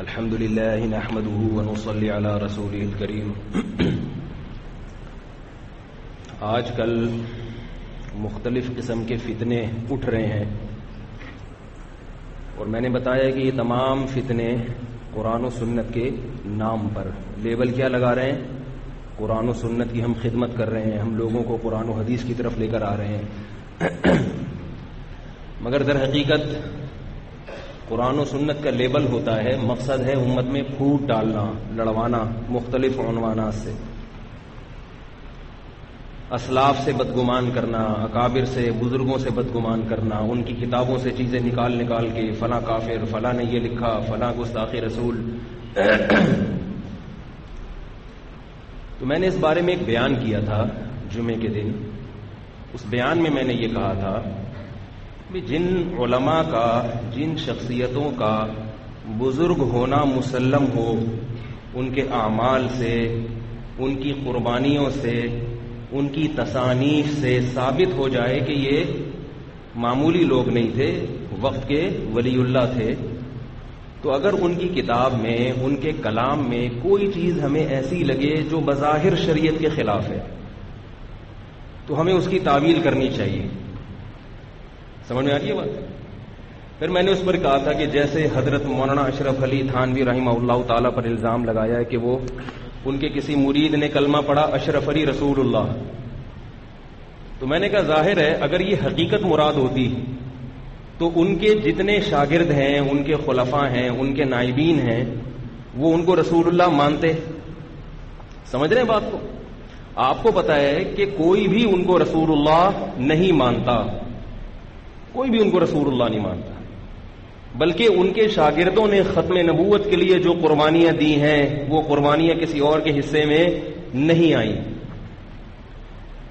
الحمد لله نحمده ونصلي على رسوله الكريم. آج کل مختلف قسم کے فتنے اٹھ رہے ہیں اور میں نے بتایا کہ یہ تمام فتنے قرآن و سنت کے نام پر لیبل کیا لگا رہے ہیں؟ قرآن و سنت کی ہم خدمت کر رہے ہیں، ہم لوگوں کو قرآن و حدیث کی طرف لے کر آ رہے ہیں. مگر در حقیقت قرآن و سنت کا لیبل ہوتا ہے، مقصد ہے امت میں پھوٹ ڈالنا، لڑوانا مختلف عنوانات سے، اسلاف سے بدگمان کرنا، اکابر سے، بزرگوں سے بدگمان کرنا، ان کی کتابوں سے چیزیں نکال نکال کے فلاں کافر، فلاں نے یہ لکھا، فلاں گستاخی رسول. تو میں نے اس بارے میں ایک بیان کیا تھا جمعے کے دن. اس بیان میں میں نے یہ کہا تھا کہ جن علماء کا، جن شخصیتوں کا بزرگ ہونا مسلم ہو، ان کے اعمال سے، ان کی قربانیوں سے، ان کی تصانیف سے ثابت ہو جائے کہ یہ معمولی لوگ نہیں تھے، وقت کے ولی اللہ تھے، تو اگر ان کی کتاب میں، ان کے کلام میں کوئی چیز ہمیں ایسی لگے جو بظاہر شریعت کے خلاف ہے تو ہمیں اس کی تعویل کرنی چاہیے. سمجھ میں آ رہی ہے بات؟ پھر میں نے اس پر کہا تھا کہ جیسے حضرت مولانا اشرف علی تھانوی رحمہ اللہ تعالیٰ پر الزام لگایا ہے کہ وہ ان کے کسی مرید نے کلمہ پڑھا اشرف علی رسول اللہ، تو میں نے کہا ظاہر ہے اگر یہ حقیقت مراد ہوتی تو ان کے جتنے شاگرد ہیں، ان کے خلفاء ہیں، ان کے نائبین ہیں، وہ ان کو رسول اللہ مانتے. سمجھ رہے ہیں بات کو؟ آپ کو پتا ہے کہ کوئی بھی ان کو رسول اللہ نہیں مانتا، کوئی بھی ان کو رسول اللہ نہیں مانتا، بلکہ ان کے شاگردوں نے ختم نبوت کے لیے جو قربانیاں دی ہیں وہ قربانیاں کسی اور کے حصے میں نہیں آئیں.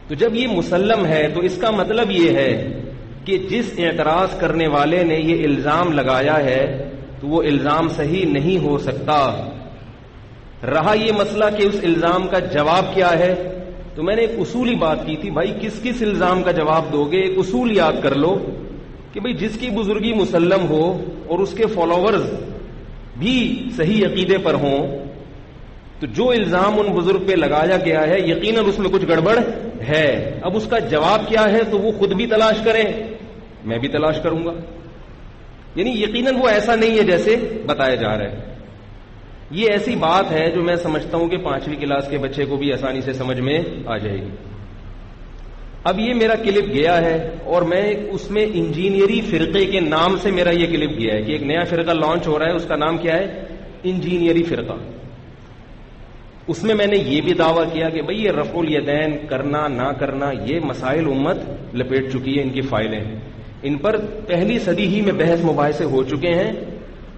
تو جب یہ مسلم ہے تو اس کا مطلب یہ ہے کہ جس اعتراض کرنے والے نے یہ الزام لگایا ہے تو وہ الزام صحیح نہیں ہو سکتا. رہا یہ مسئلہ کہ اس الزام کا جواب کیا ہے، تو میں نے ایک اصولی بات کی تھی، بھائی کس کس الزام کا جواب دو گے؟ ایک اصول یاد کر لو کہ بھئی جس کی بزرگی مسلم ہو اور اس کے فالوورز بھی صحیح عقیدے پر ہوں تو جو الزام ان بزرگ پہ لگایا گیا ہے یقیناً اس میں کچھ گڑبڑ ہے. اب اس کا جواب کیا ہے تو وہ خود بھی تلاش کریں، میں بھی تلاش کروں گا. یعنی یقیناً وہ ایسا نہیں ہے جیسے بتایا جا رہا ہے. یہ ایسی بات ہے جو میں سمجھتا ہوں کہ 5ویں کلاس کے بچے کو بھی آسانی سے سمجھ میں آ جائے گی. اب یہ میرا کلپ گیا ہے اور میں اس میں انجینئری فرقے کے نام سے میرا یہ کلپ گیا ہے کہ ایک نیا فرقہ لانچ ہو رہا ہے، اس کا نام کیا ہے؟ انجینئری فرقہ. اس میں نے یہ بھی دعویٰ کیا کہ بھئی یہ رفع الیدین کرنا نہ کرنا یہ مسائل امت لپیٹ چکی ہے، ان کی فائلیں، ان پر پہلی صدی ہی میں بحث مباحثے ہو چکے ہیں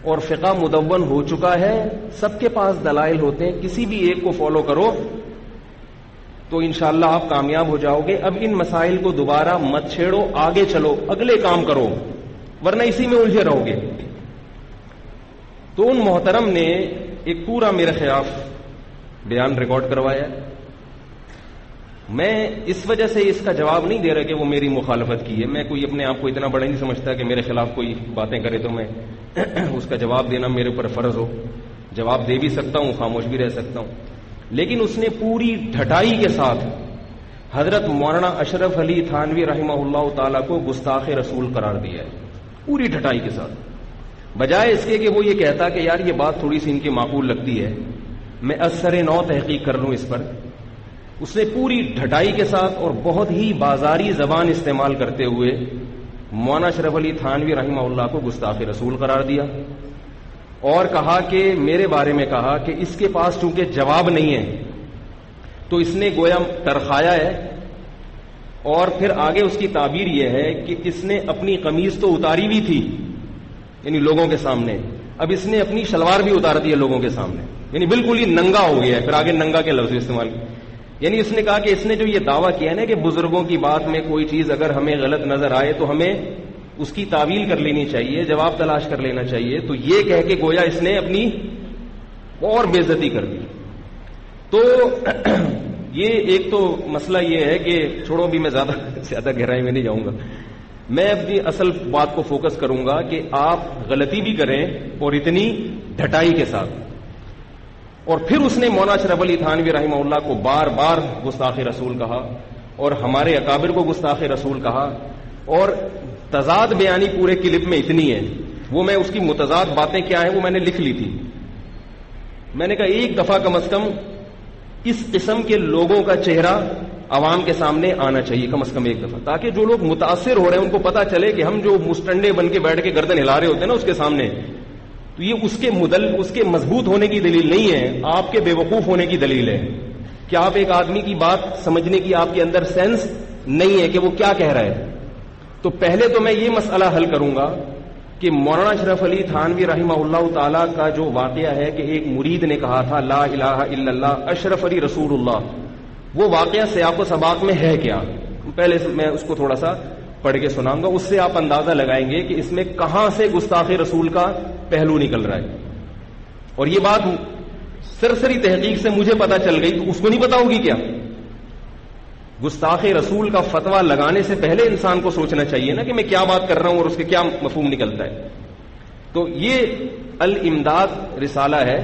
اور فقہ مدون ہو چکا ہے. سب کے پاس دلائل ہوتے ہیں، کسی بھی ایک کو فالو کرو تو انشاءاللہ آپ کامیاب ہو جاؤ گے. اب ان مسائل کو دوبارہ مت چھیڑو، آگے چلو، اگلے کام کرو، ورنہ اسی میں الجھے رہو گے. تو ان محترم نے ایک پورا میرے خلاف بیان ریکارڈ کروایا. میں اس وجہ سے اس کا جواب نہیں دے رہا کہ وہ میری مخالفت کی ہے، میں کوئی اپنے آپ کو اتنا بڑا نہیں سمجھتا کہ میرے خلاف کوئی باتیں کرے تو میں اس کا جواب دینا میرے اوپر فرض ہو. جواب دے بھی سکتا ہوں، خاموش بھی رہ سکتا ہوں. لیکن اس نے پوری ڈھٹائی کے ساتھ حضرت مولانا اشرف علی تھانوی رحمہ اللہ تعالیٰ کو گستاخ رسول قرار دیا ہے، پوری ڈھٹائی کے ساتھ. بجائے اس کے کہ وہ یہ کہتا کہ یار یہ بات تھوڑی سی ان کی معقول لگتی ہے، میں اثر نو تحقیق کر لوں اس پر، اس نے پوری ڈھٹائی کے ساتھ اور بہت ہی بازاری زبان استعمال کرتے ہوئے مولانا اشرف علی تھانوی رحمہ اللہ کو گستاخ رسول قرار دیا اور کہا کہ میرے بارے میں کہا کہ اس کے پاس چونکہ جواب نہیں ہے تو اس نے گویا ترخایا ہے. اور پھر آگے اس کی تعبیر یہ ہے کہ اس نے اپنی قمیض تو اتاری بھی تھی یعنی لوگوں کے سامنے، اب اس نے اپنی شلوار بھی اتار دی ہے لوگوں کے سامنے، یعنی بالکل ہی ننگا ہو گیا ہے. پھر آگے ننگا کے لفظ استعمال کیا، یعنی اس نے کہا کہ اس نے جو یہ دعویٰ کیا ہے نا کہ بزرگوں کی بات میں کوئی چیز اگر ہمیں غلط نظر آئے تو ہمیں اس کی تعویل کر لینی چاہیے، جواب تلاش کر لینا چاہیے، تو یہ کہہ کے گویا اس نے اپنی اور بے عزتی کر دی. تو یہ ایک تو مسئلہ یہ ہے کہ چھوڑو بھی میں زیادہ گہرائی میں نہیں جاؤں گا. میں اپنی اصل بات کو فوکس کروں گا کہ آپ غلطی بھی کریں اور اتنی ڈھٹائی کے ساتھ. اور پھر اس نے مولانا اشرف علی تھانوی رحمہ اللہ کو بار بار گستاخ رسول کہا اور ہمارے اکابر کو گستاخ رسول کہا, اور تضاد بیانی پورے کلپ میں اتنی ہے, وہ میں اس کی متضاد باتیں کیا ہیں وہ میں نے لکھ لی تھی. میں نے کہا ایک دفعہ کم از کم اس قسم کے لوگوں کا چہرہ عوام کے سامنے آنا چاہیے, کم از کم ایک دفعہ, تاکہ جو لوگ متاثر ہو رہے ہیں ان کو پتا چلے کہ ہم جو مستنڈے بن کے بیٹھ کے گردن ہلا رہے ہوتے ہیں نا اس کے سامنے, تو یہ اس کے مضبوط ہونے کی دلیل نہیں ہے, آپ کے بے وقوف ہونے کی دلیل ہے کہ آپ ایک آدمی کی بات سمجھنے کی آپ کے اندر سینس نہیں ہے کہ وہ کیا کہہ رہا ہے. تو پہلے تو میں یہ مسئلہ حل کروں گا کہ مولانا اشرف علی تھانوی رحمہ اللہ تعالی کا جو واقعہ ہے کہ ایک مرید نے کہا تھا لا الہ الا اللہ اشرف علی رسول اللہ, وہ واقعہ سیاق و سباق میں ہے کیا. پہلے میں اس کو تھوڑا سا پڑھ کے سناؤں گا, اس سے آپ اندازہ لگائیں گے کہ اس میں کہاں سے گستاخ رسول کا پہلو نکل رہا ہے. اور یہ بات سرسری تحقیق سے مجھے پتا چل گئی, تو اس کو نہیں پتا ہوگی کیا؟ گستاخ رسول کا فتویٰ لگانے سے پہلے انسان کو سوچنا چاہیے نا کہ میں کیا بات کر رہا ہوں اور اس کے کیا مفہوم نکلتا ہے. تو یہ الامداد رسالہ ہے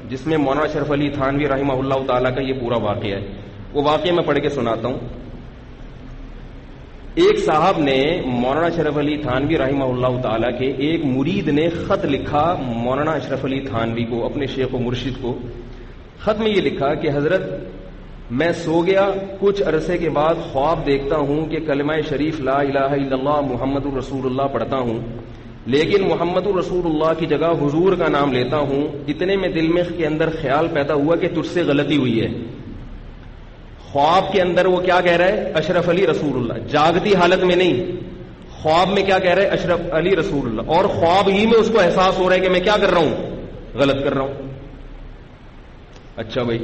جس میں مولانا اشرف علی تھانوی رحمہ اللہ تعالیٰ کا یہ پورا واقعہ ہے. وہ واقعہ میں پڑھ کے سناتا ہوں. ایک صاحب نے مولانا اشرف علی تھانوی رحمہ اللہ تعالیٰ کے ایک مرید نے خط لکھا مولانا اشرف علی تھانوی کو, اپنے شیخ و مرشد کو. خط میں یہ لکھا کہ حضرت میں سو گیا, کچھ عرصے کے بعد خواب دیکھتا ہوں کہ کلمہ شریف لا الہ الا اللہ محمد الرسول اللہ پڑھتا ہوں, لیکن محمد الرسول اللہ کی جگہ حضور کا نام لیتا ہوں. اتنے میں دل میں کے اندر خیال پیدا ہوا کہ تجھ سے غلطی ہوئی ہے. خواب کے اندر وہ کیا کہہ رہا ہے؟ اشرف علی رسول اللہ. جاگتی حالت میں نہیں, خواب میں کیا کہہ رہا ہے؟ اشرف علی رسول اللہ. اور خواب ہی میں اس کو احساس ہو رہا ہے کہ میں کیا کر رہا ہوں؟ غلط کر رہا ہوں. اچھا بھائی,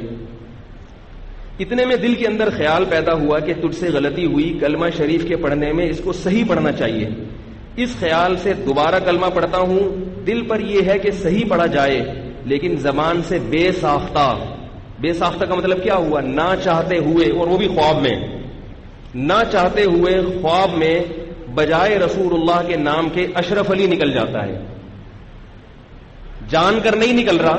اتنے میں دل کے اندر خیال پیدا ہوا کہ تجھ سے غلطی ہوئی, کلمہ شریف کے پڑھنے میں اس کو صحیح پڑھنا چاہیے. اس خیال سے دوبارہ کلمہ پڑھتا ہوں. دل پر یہ ہے کہ صحیح پڑھا جائے, لیکن زبان سے بے ساختہ. بے ساختہ کا مطلب کیا ہوا؟ نہ چاہتے ہوئے, اور وہ بھی خواب میں. نہ چاہتے ہوئے خواب میں بجائے رسول اللہ کے نام کے اشرف علی نکل جاتا ہے. جان کر نہیں نکل رہا,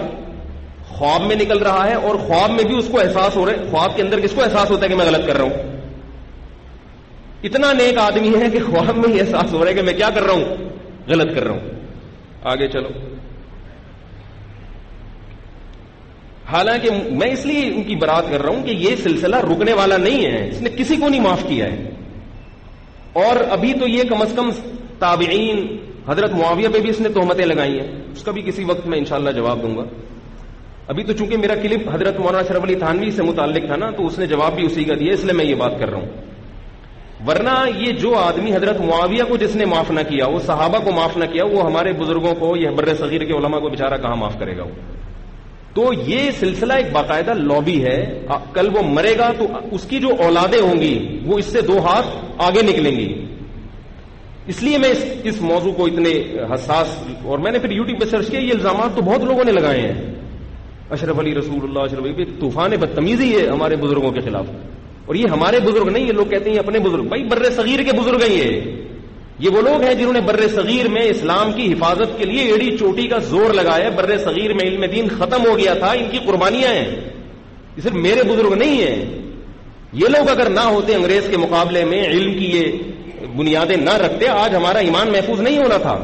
خواب میں نکل رہا ہے, اور خواب میں بھی اس کو احساس ہو رہا ہے. خواب کے اندر کس کو احساس ہوتا ہے کہ میں غلط کر رہا ہوں؟ اتنا نیک آدمی ہے کہ خواب میں یہ احساس ہو رہا ہے کہ میں کیا کر رہا ہوں؟ غلط کر رہا ہوں. آگے چلو. حالانکہ میں اس لیے ان کی برات کر رہا ہوں کہ یہ سلسلہ رکنے والا نہیں ہے, اس نے کسی کو نہیں معاف کیا ہے. اور ابھی تو یہ کم از کم تابعین, حضرت معاویہ پہ بھی اس نے تہمتیں لگائی ہیں, اس کا بھی کسی وقت میں انشاءاللہ جواب دوں گا. ابھی تو چونکہ میرا کلپ حضرت مولانا اشرف علی تھانوی سے متعلق تھا نا, تو اس نے جواب بھی اسی کا دیا, اس لیے میں یہ بات کر رہا ہوں. ورنہ یہ جو آدمی حضرت معاویہ کو جس نے معاف نہ کیا, وہ صحابہ کو معاف نہ کیا, وہ ہمارے بزرگوں کو, یہ بر صغیر کے علماء کو بیچارہ کہاں معاف کرے گا وہ. تو یہ سلسلہ ایک باقاعدہ لابی ہے. کل وہ مرے گا تو اس کی جو اولادیں ہوں گی وہ اس سے 2 ہاتھ آگے نکلیں گی. اس لیے میں اس موضوع کو اتنے حساس, اور میں نے پھر یوٹیوب پہ سرچ کیا, یہ الزامات تو بہت لوگوں نے لگائے ہیں. اشرف علی رسول اللہ, اشرف علی, طوفان بدتمیزی ہے ہمارے بزرگوں کے خلاف. اور یہ ہمارے بزرگ نہیں, یہ لوگ کہتے ہیں اپنے بزرگ. بھائی بر صغیر کے بزرگ ہیں یہ وہ لوگ ہیں جنہوں نے بر صغیر میں اسلام کی حفاظت کے لیے ایڑی چوٹی کا زور لگایا. بر صغیر میں علم دین ختم ہو گیا تھا, ان کی قربانیاں ہیں. یہ صرف میرے بزرگ نہیں ہیں. یہ لوگ اگر نہ ہوتے انگریز کے مقابلے میں, علم کی یہ بنیادیں نہ رکھتے, آج ہمارا ایمان محفوظ نہیں ہونا تھا.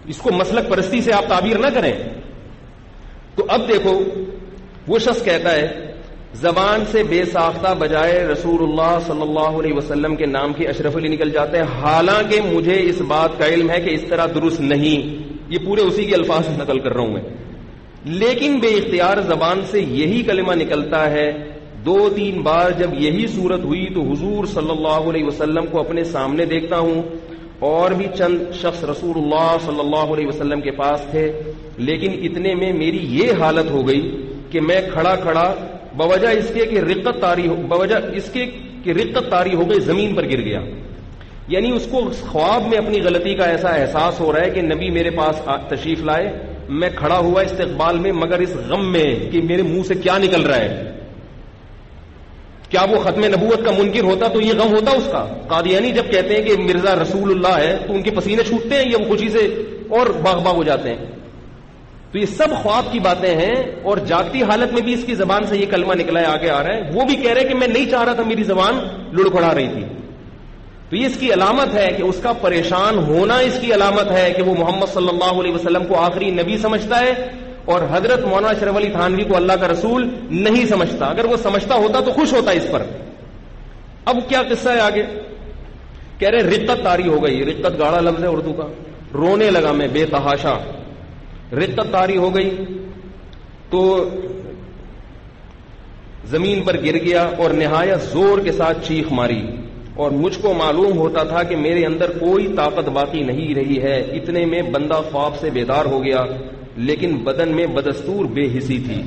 اس کو مسلک پرستی سے آپ تعبیر نہ کریں. تو اب دیکھو, وہ شخص کہتا ہے زبان سے بے ساختہ بجائے رسول اللہ صلی اللہ علیہ وسلم کے نام کے اشرف علی نکل جاتے ہیں. حالانکہ مجھے اس بات کا علم ہے کہ اس طرح درست نہیں. یہ پورے اسی کے الفاظ نقل کر رہا ہوں میں. لیکن بے اختیار زبان سے یہی کلمہ نکلتا ہے. 2-3 بار جب یہی صورت ہوئی تو حضور صلی اللہ علیہ وسلم کو اپنے سامنے دیکھتا ہوں, اور بھی چند شخص رسول اللہ صلی اللہ علیہ وسلم کے پاس تھے. لیکن اتنے میں میری یہ حالت ہو گئی کہ میں کھڑا کھڑا بوجہ اس کے کہ رقت طاری ہو گئی, زمین پر گر گیا. یعنی اس کو خواب میں اپنی غلطی کا ایسا احساس ہو رہا ہے کہ نبی میرے پاس تشریف لائے, میں کھڑا ہوا استقبال میں, مگر اس غم میں کہ میرے منہ سے کیا نکل رہا ہے, کیا وہ ختم نبوت کا منکر ہوتا تو یہ غم ہوتا اس کا؟ قادیانی جب کہتے ہیں کہ مرزا رسول اللہ ہے تو ان کے پسینے چھوٹتے ہیں یا وہ خوشی سے اور باغ باغ ہو جاتے ہیں؟ تو یہ سب خواب کی باتیں ہیں، اور جاگتی حالت میں بھی اس کی زبان سے یہ کلمہ نکلا ہے، آگے آ رہا ہے، وہ بھی کہہ رہے کہ میں نہیں چاہ رہا تھا، میری زبان لڑکھڑا رہی تھی. تو یہ اس کی علامت ہے کہ اس کا پریشان ہونا اس کی علامت ہے کہ وہ محمد صلی اللہ علیہ وسلم کو آخری نبی سمجھتا ہے اور حضرت مولانا اشرف علی تھانوی کو اللہ کا رسول نہیں سمجھتا. اگر وہ سمجھتا ہوتا تو خوش ہوتا اس پر. اب کیا قصہ ہے آگے؟ کہہ رہے رقت طاری ہو گئی. رقت گاڑا لفظ ہے اردو کا. رونے لگا میں بے تحاشا. رقت طاری ہو گئی تو زمین پر گر گیا اور نہایت زور کے ساتھ چیخ ماری، اور مجھ کو معلوم ہوتا تھا کہ میرے اندر کوئی طاقت باقی نہیں رہی ہے. اتنے میں بندہ خواب سے بیدار ہو گیا، لیکن بدن میں بدستور بے حسی تھی.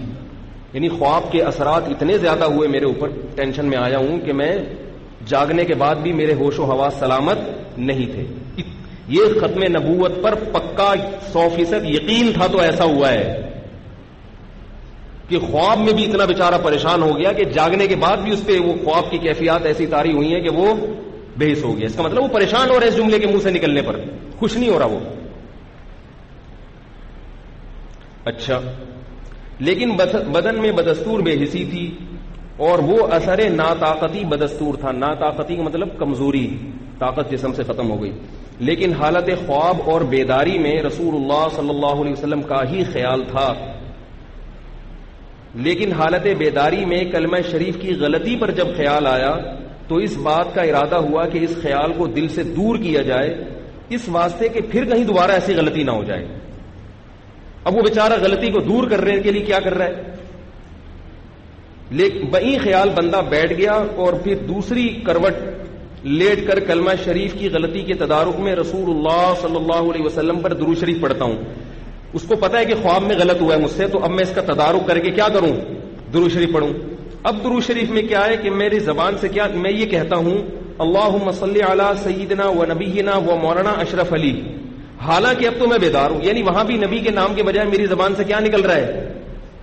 یعنی خواب کے اثرات اتنے زیادہ ہوئے میرے اوپر، ٹینشن میں آیا ہوں کہ میں جاگنے کے بعد بھی میرے ہوش و حواس سلامت نہیں تھے. یہ ختم نبوت پر پکا 100% یقین تھا تو ایسا ہوا ہے کہ خواب میں بھی اتنا بیچارہ پریشان ہو گیا کہ جاگنے کے بعد بھی اس پہ وہ خواب کی کیفیات ایسی طاری ہوئی ہیں کہ وہ بے حس ہو گیا. اس کا مطلب وہ پریشان ہو رہا ہے اس جملے کے منہ سے نکلنے پر، خوش نہیں ہو رہا وہ. اچھا، لیکن بدن میں بدستور بے حسی تھی اور وہ اثر ناطاقتی بدستور تھا. ناطاقتی کا مطلب کمزوری، طاقت جسم سے ختم ہو گئی. لیکن حالت خواب اور بیداری میں رسول اللہ صلی اللہ علیہ وسلم کا ہی خیال تھا. لیکن حالت بیداری میں کلمہ شریف کی غلطی پر جب خیال آیا تو اس بات کا ارادہ ہوا کہ اس خیال کو دل سے دور کیا جائے، اس واسطے کہ پھر کہیں دوبارہ ایسی غلطی نہ ہو جائے. اب وہ بیچارہ غلطی کو دور کرنے کے لیے کیا کر رہا ہے؟ لیکن بئی خیال بندہ بیٹھ گیا اور پھر دوسری کروٹ لیٹ کر کلمہ شریف کی غلطی کے تدارک میں رسول اللہ صلی اللہ علیہ وسلم پر درود شریف پڑھتا ہوں. اس کو پتا ہے کہ خواب میں غلط ہوا ہے مجھ سے، تو اب میں اس کا تدارک کر کے کیا کروں؟ درود شریف پڑھوں. اب درود شریف میں کیا ہے کہ میری زبان سے کیا میں یہ کہتا ہوں اللہم صلی علی سیدنا و نبینا و مولانا اشرف علی. حالانکہ اب تو میں بیدار ہوں، یعنی وہاں بھی نبی کے نام کے بجائے میری زبان سے کیا نکل رہا ہے؟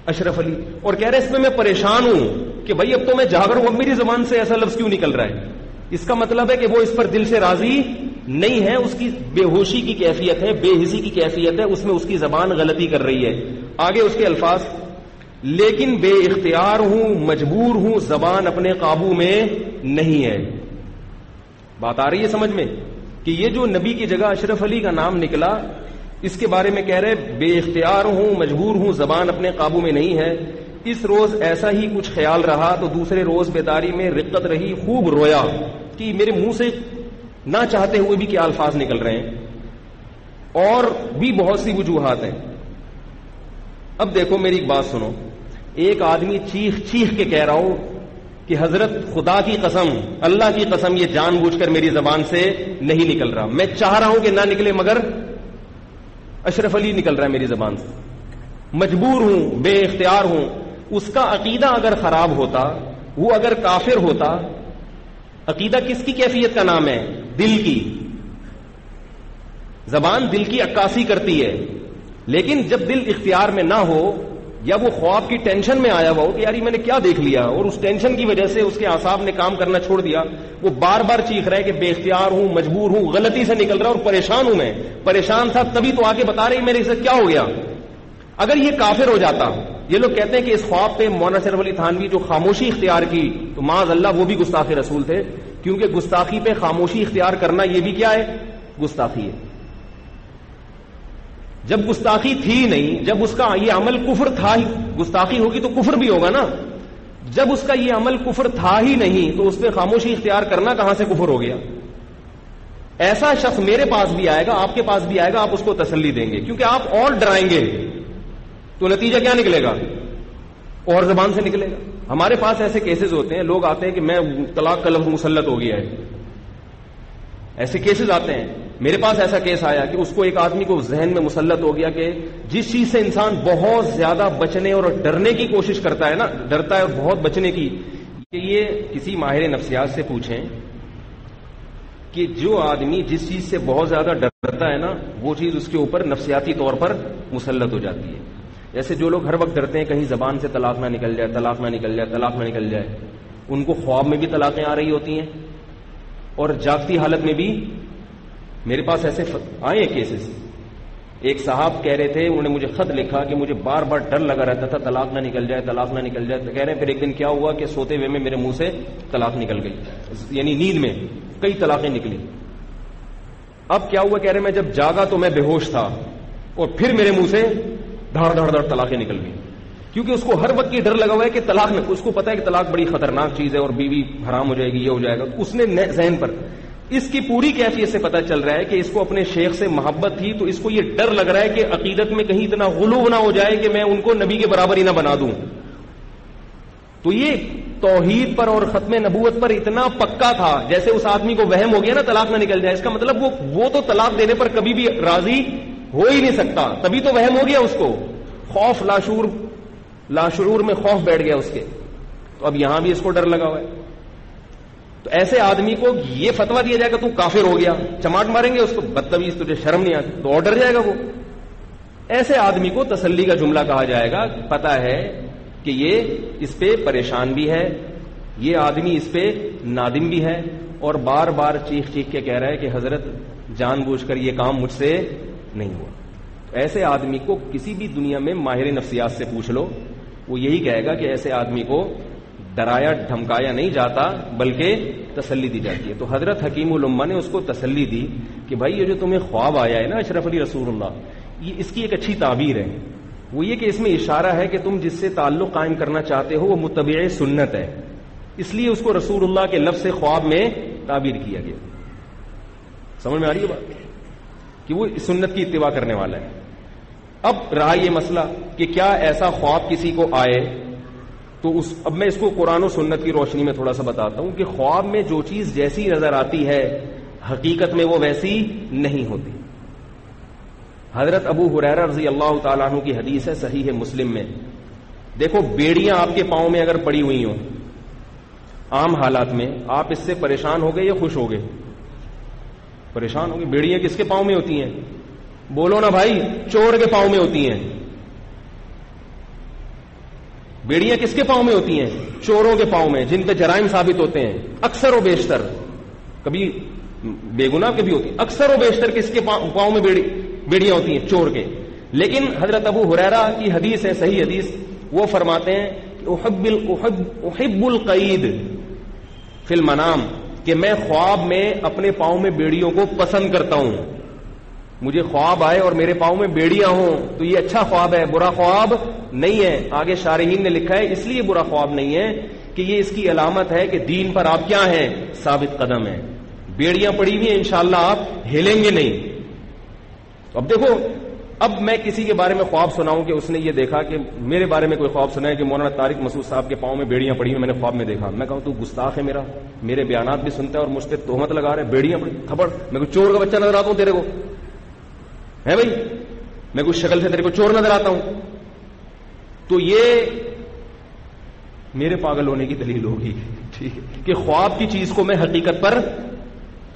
اشرف علی. اور کہہ رہے اس میں پریشان ہوں کہ بھائی اب تو میں جاگ رہا ہوں، اب میری زبان سے ایسا لفظ کیوں نکل رہا ہے؟ اس کا مطلب ہے کہ وہ اس پر دل سے راضی نہیں ہے، اس کی بے ہوشی کی کیفیت ہے، بے حسی کی کیفیت ہے، اس میں اس کی زبان غلطی کر رہی ہے. آگے اس کے الفاظ، لیکن بے اختیار ہوں، مجبور ہوں، زبان اپنے قابو میں نہیں ہے. بات آ رہی ہے سمجھ میں کہ یہ جو نبی کی جگہ اشرف علی کا نام نکلا، اس کے بارے میں کہہ رہے بے اختیار ہوں، مجبور ہوں، زبان اپنے قابو میں نہیں ہے. اس روز ایسا ہی کچھ خیال رہا تو دوسرے روز بیداری میں رقت رہی، خوب رویا کہ میرے منہ سے نہ چاہتے ہوئے بھی کیا الفاظ نکل رہے ہیں، اور بھی بہت سی وجوہات ہیں. اب دیکھو میری ایک بات سنو، ایک آدمی چیخ چیخ کے کہہ رہا ہو کہ حضرت خدا کی قسم، اللہ کی قسم، یہ جان بوجھ کر میری زبان سے نہیں نکل رہا، میں چاہ رہا ہوں کہ نہ نکلے مگر اشرف علی نکل رہا ہے میری زبان سے، مجبور ہوں، بے اختیار ہوں. اس کا عقیدہ اگر خراب ہوتا، وہ اگر کافر ہوتا، عقیدہ کس کی کیفیت کا نام ہے؟ دل کی. زبان دل کی عکاسی کرتی ہے، لیکن جب دل اختیار میں نہ ہو یا وہ خواب کی ٹینشن میں آیا ہوا ہو کہ یار میں نے کیا دیکھ لیا، اور اس ٹینشن کی وجہ سے اس کے اعصاب نے کام کرنا چھوڑ دیا، وہ بار بار چیخ رہا ہے کہ بے اختیار ہوں، مجبور ہوں، غلطی سے نکل رہا اور پریشان ہوں. میں پریشان تھا تبھی تو آگے بتا رہے میرے سے کیا ہو گیا. اگر یہ کافر ہو جاتا، یہ لوگ کہتے ہیں کہ اس خواب پہ مولانا اشرف علی تھانوی جو خاموشی اختیار کی تو معاذ اللہ وہ بھی گستاخ رسول تھے، کیونکہ گستاخی پہ خاموشی اختیار کرنا یہ بھی کیا ہے؟ گستاخی ہے. جب گستاخی تھی نہیں، جب اس کا یہ عمل کفر تھا ہی، گستاخی ہوگی تو کفر بھی ہوگا نا. جب اس کا یہ عمل کفر تھا ہی نہیں تو اس پہ خاموشی اختیار کرنا کہاں سے کفر ہو گیا؟ ایسا شخص میرے پاس بھی آئے گا، آپ کے پاس بھی آئے گا، آپ اس کو تسلی دیں گے، کیونکہ آپ اور ڈرائیں گے تو نتیجہ کیا نکلے گا؟ اور زبان سے نکلے گا. ہمارے پاس ایسے کیسز ہوتے ہیں، لوگ آتے ہیں کہ میں طلاق کا لفظ مسلط ہو گیا ہے، ایسے کیسز آتے ہیں. میرے پاس ایسا کیس آیا کہ اس کو ایک آدمی کو ذہن میں مسلط ہو گیا کہ جس چیز سے انسان بہت زیادہ بچنے اور ڈرنے کی کوشش کرتا ہے نا، ڈرتا ہے اور بہت بچنے کی، کہ یہ کسی ماہر نفسیات سے پوچھیں کہ جو آدمی جس چیز سے بہت زیادہ ڈرتا ہے نا، وہ چیز اس کے اوپر نفسیاتی طور پر مسلط ہو جاتی ہے. جیسے جو لوگ ہر وقت ڈرتے ہیں کہیں زبان سے طلاق نہ نکل جائے، طلاق نہ نکل جائے، طلاق نہ نکل جائے، ان کو خواب میں بھی طلاقیں آ رہی ہوتی ہیں اور جاگتی حالت میں بھی. میرے پاس ایسے آئے ہیں کیسز. ایک صاحب کہہ رہے تھے, انہوں نے مجھے خط لکھا کہ مجھے بار بار ڈر لگا رہتا تھا طلاق نہ نکل جائے, طلاق نہ نکل جائے. تو کہہ رہے ہیں پھر ایک دن کیا ہوا کہ سوتے ہوئے میں میرے منہ سے طلاق نکل گئی, یعنی نیند میں کئی طلاقیں نکلی. اب کیا ہوا, کہہ رہے میں جب جاگا تو میں بے ہوش تھا اور پھر میرے منہ سے دھڑ دھڑ دھڑ طلاقیں نکل گئی, کیونکہ اس کو ہر وقت کی ڈر لگا ہوا ہے کہ طلاق میں, اس کو پتا ہے کہ طلاق بڑی خطرناک چیز ہے اور بیوی حرام ہو جائے گی, یہ ہو جائے گا. اس نے ذہن پر اس کی پوری کیفیت سے پتا چل رہا ہے کہ اس کو اپنے شیخ سے محبت تھی, تو اس کو یہ ڈر لگ رہا ہے کہ عقیدت میں کہیں اتنا غلو نہ ہو جائے کہ میں ان کو نبی کے برابر ہی نہ بنا دوں. تو یہ توحید پر اور ختم نبوت پر اتنا پکا تھا, جیسے اس آدمی کو وہم ہو گیا نا طلاق نہ نکل جائے, اس کا مطلب وہ تو طلاق دینے پر کبھی بھی راضی ہو ہی نہیں سکتا, تبھی تو وہم ہو گیا اس کو. خوف لاشعور میں خوف بیٹھ گیا اس کے. تو اب یہاں بھی اس کو ڈر لگا ہوا ہے. تو ایسے آدمی کو یہ فتویٰ دیا جائے گا تو کافر ہو گیا, چماٹ ماریں گے اس کو, بدتمیز, تجھے شرم نہیں آتی, تو اور ڈر جائے گا وہ. ایسے آدمی کو تسلی کا جملہ کہا جائے گا, پتا ہے کہ یہ اس پہ پریشان بھی ہے, یہ آدمی اس پہ نادم بھی ہے, اور بار بار چیخ چیخ کے کہہ رہا ہے کہ حضرت جان بوجھ کر یہ کام مجھ سے نہیں ہوا. تو ایسے آدمی کو کسی بھی دنیا میں ماہر نفسیات سے پوچھ لو, وہ یہی کہے گا کہ ایسے آدمی کو ڈرایا دھمکایا نہیں جاتا بلکہ تسلی دی جاتی ہے. تو حضرت حکیم الامہ نے اس کو تسلی دی کہ بھائی یہ جو تمہیں خواب آیا ہے نا اشرف علی رسول اللہ, یہ اس کی ایک اچھی تعبیر ہے. وہ یہ کہ اس میں اشارہ ہے کہ تم جس سے تعلق قائم کرنا چاہتے ہو وہ متبع سنت ہے, اس لیے اس کو رسول اللہ کے لفظ سے خواب میں تعبیر کیا گیا. سمجھ میں آ رہی ہے بات کہ وہ سنت کی اتباع کرنے والا ہے. اب رہا یہ مسئلہ کہ کیا ایسا خواب کسی کو آئے, تو اب میں اس کو قرآن و سنت کی روشنی میں تھوڑا سا بتاتا ہوں کہ خواب میں جو چیز جیسی نظر آتی ہے حقیقت میں وہ ویسی نہیں ہوتی. حضرت ابو ہریرہ رضی اللہ تعالیٰ عنہ کی حدیث ہے صحیح مسلم میں. دیکھو بیڑیاں آپ کے پاؤں میں اگر پڑی ہوئی ہوں عام حالات میں, آپ اس سے پریشان ہو گئے یا خوش ہو گئے؟ پریشان ہو گئے. بیڑیاں کس کے پاؤں میں ہوتی ہیں؟ بولو نا بھائی, چور کے پاؤں میں ہوتی ہیں. بیڑیاں کس کے پاؤں میں ہوتی ہیں؟ چوروں کے پاؤں میں, جن پہ جرائم ثابت ہوتے ہیں. اکثر و بیشتر, کبھی بے گناہ کے بھی ہوتی ہیں, اکثر و بیشتر کس کے پاؤں میں بیڑیاں ہوتی ہیں؟ چور کے. لیکن حضرت ابو ہریرہ کی حدیث ہے صحیح حدیث, وہ فرماتے ہیں کہ احب القید فی المنام, کہ میں خواب میں اپنے پاؤں میں بیڑیوں کو پسند کرتا ہوں. مجھے خواب آئے اور میرے پاؤں میں بیڑیاں ہوں تو یہ اچھا خواب ہے, برا خواب نہیں ہے. آگے شارحین نے لکھا ہے اس لیے برا خواب نہیں ہے کہ یہ اس کی علامت ہے کہ دین پر آپ کیا ہیں؟ ثابت قدم ہیں. بیڑیاں پڑی ہوئی ہیں, انشاءاللہ آپ ہلیں گے نہیں. اب دیکھو, اب میں کسی کے بارے میں خواب سناؤں کہ اس نے یہ دیکھا, کہ میرے بارے میں کوئی خواب سنا ہے کہ مولانا طارق مسعود صاحب کے پاؤں میں بیڑیاں پڑی ہیں, میں نے خواب میں دیکھا. میں کہوں تو گستاخ ہے, میرے بیانات بھی سنتا ہے اور مجھ پہ تہمت لگا رہے, بیڑیاں پڑی, تھپڑ. میں کوئی چور کا بچہ نظر آتا ہوں تیرے کو ہے بھائی؟ میں کوئی شکل سے تیرے کو چور نظر آتا ہوں؟ تو یہ میرے پاگل ہونے کی دلیل ہوگی, ٹھیک ہے, کہ خواب کی چیز کو میں حقیقت پر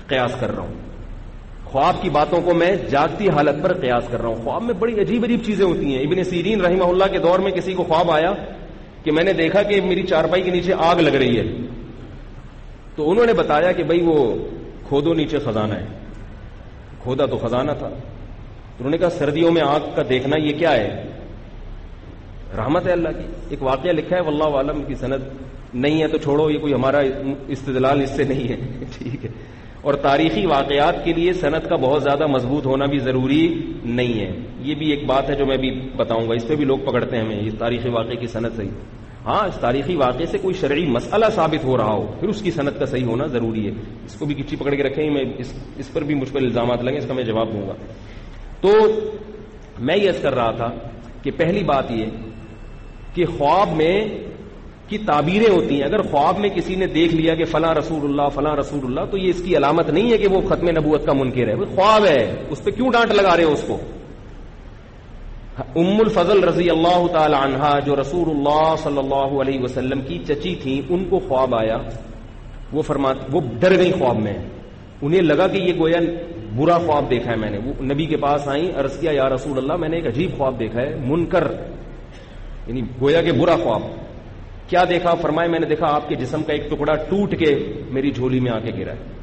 قیاس کر رہا ہوں, خواب کی باتوں کو میں جاگتی حالت پر قیاس کر رہا ہوں. خواب میں بڑی عجیب عجیب چیزیں ہوتی ہیں. ابن سیرین رحمہ اللہ کے دور میں کسی کو خواب آیا کہ میں نے دیکھا کہ میری چارپائی کے نیچے آگ لگ رہی ہے. تو انہوں نے بتایا کہ بھائی وہ کھودو نیچے خزانہ ہے. کھودا تو خزانہ تھا. انہوں نے کہا سردیوں میں آگ کا دیکھنا یہ کیا ہے؟ رحمت ہے اللہ کی. ایک واقعہ لکھا ہے, واللہ عالم کی سند نہیں ہے تو چھوڑو, یہ کوئی ہمارا استدلال اس سے نہیں ہے, ٹھیک ہے. اور تاریخی واقعات کے لیے سند کا بہت زیادہ مضبوط ہونا بھی ضروری نہیں ہے. یہ بھی ایک بات ہے جو میں بھی بتاؤں گا, اس پہ بھی لوگ پکڑتے ہیں ہمیں, یہ تاریخی واقعے کی سند صحیح. ہاں, اس تاریخی واقعے سے کوئی شرعی مسئلہ ثابت ہو رہا ہو پھر اس کی سند کا صحیح ہونا ضروری ہے. اس کو بھی کچی پکڑ کے رکھیں, میں اس پر بھی مجھ پر الزامات لگیں, اس کا میں جواب دوں گا. تو میں یہ عرض کر رہا تھا کہ پہلی بات یہ کہ خواب میں کی تعبیریں ہوتی ہیں. اگر خواب میں کسی نے دیکھ لیا کہ فلاں رسول اللہ, تو یہ اس کی علامت نہیں ہے کہ وہ ختم نبوت کا منکر ہے. وہ خواب ہے, اس پہ کیوں ڈانٹ لگا رہے ہو اس کو؟ ام الفضل رضی اللہ تعالی عنہا, جو رسول اللہ صلی اللہ علیہ وسلم کی چچی تھیں, ان کو خواب آیا. وہ ڈر گئی خواب میں. انہیں لگا کہ یہ گویا برا خواب دیکھا ہے میں نے. وہ نبی کے پاس آئیں, عرض کیا یا رسول اللہ میں نے ایک عجیب خواب دیکھا ہے, منکر, یعنی گویا کہ برا خواب. کیا دیکھا؟ فرمایا میں نے دیکھا آپ کے جسم کا ایک ٹکڑا ٹوٹ کے میری جھولی میں آ کے گرا ہے.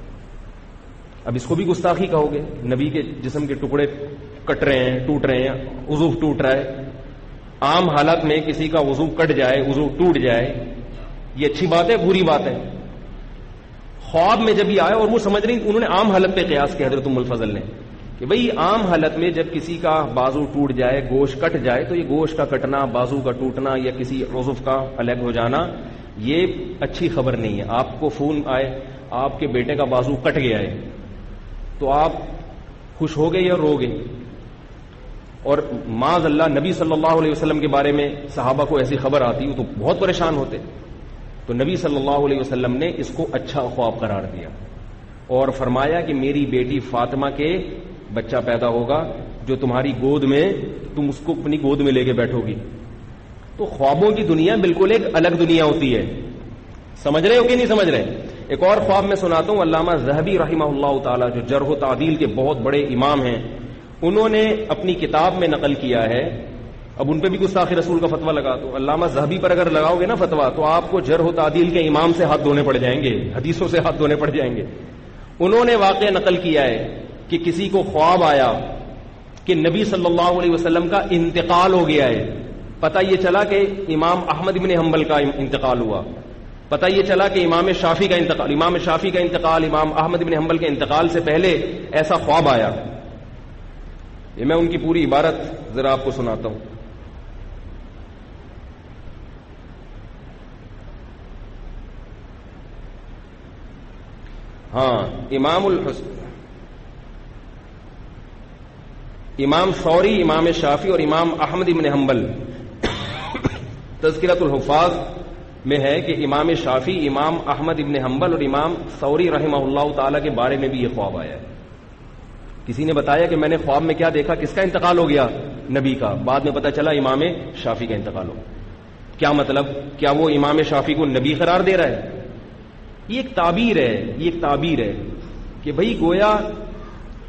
اب اس کو بھی گستاخی کہو گے؟ نبی کے جسم کے ٹکڑے کٹ رہے ہیں، ٹوٹ رہے ہیں، وضو ٹوٹ رہا ہے. عام حالت میں کسی کا وضو کٹ جائے، وضو ٹوٹ جائے، یہ اچھی بات ہے بری بات ہے؟ خواب میں جب یہ آیا، اور وہ سمجھ رہی، انہوں نے عام حالت پہ قیاس کیا حضرت ام الفضل نے کہ بھئی عام حالت میں جب کسی کا بازو ٹوٹ جائے، گوشت کٹ جائے، تو یہ گوشت کا کٹنا، بازو کا ٹوٹنا یا کسی عضو کا الگ ہو جانا یہ اچھی خبر نہیں ہے. آپ کو فون آئے آپ کے بیٹے کا بازو کٹ گیا ہے تو آپ خوش ہو گئے یا رو گئے؟ اور معاذ اللہ نبی صلی اللہ علیہ وسلم کے بارے میں صحابہ کو ایسی خبر آتی تو بہت پریشان ہوتے. تو نبی صلی اللہ علیہ وسلم نے اس کو اچھا خواب قرار دیا اور فرمایا کہ میری بیٹی فاطمہ کے بچہ پیدا ہوگا جو تمہاری گود میں، تم اس کو اپنی گود میں لے کے بیٹھو گی. تو خوابوں کی دنیا بالکل ایک الگ دنیا ہوتی ہے. سمجھ رہے ہو کہ نہیں سمجھ رہے؟ ایک اور خواب میں سناتا ہوں. علامہ ذہبی رحمہ اللہ تعالی جو جرح و تعدیل کے بہت بڑے امام ہیں، انہوں نے اپنی کتاب میں نقل کیا ہے. اب ان پہ بھی گستاخی رسول کا فتویٰ لگا دو. علامہ ذہبی پر اگر لگاؤ گے نا فتویٰ تو آپ کو جرح و تعدیل کے امام سے ہاتھ دھونے پڑ جائیں گے، حدیثوں سے ہاتھ دھونے پڑ جائیں گے. انہوں نے واقعہ نقل کیا ہے کہ کسی کو خواب آیا کہ نبی صلی اللہ علیہ وسلم کا انتقال ہو گیا ہے. پتہ یہ چلا کہ امام احمد بن حنبل کا انتقال ہوا، پتہ یہ چلا کہ امام شافعی کا انتقال، امام احمد بن حنبل کے انتقال سے پہلے ایسا خواب آیا. یہ میں ان کی پوری عبارت ذرا آپ کو سناتا ہوں. ہاں، امام ثوری، امام شافعی اور امام احمد بن حنبل تذکرۃ الحفاظ میں ہے کہ امام شافعی، امام احمد بن حنبل اور امام ثوری رحمہ اللہ تعالی کے بارے میں بھی یہ خواب آیا ہے. کسی نے بتایا کہ میں نے خواب میں کیا دیکھا، کس کا انتقال ہو گیا؟ نبی کا. بعد میں پتہ چلا امام شافعی کا انتقال ہو. کیا مطلب؟ کیا وہ امام شافعی کو نبی قرار دے رہا ہے؟ یہ ایک تعبیر ہے کہ بھئی گویا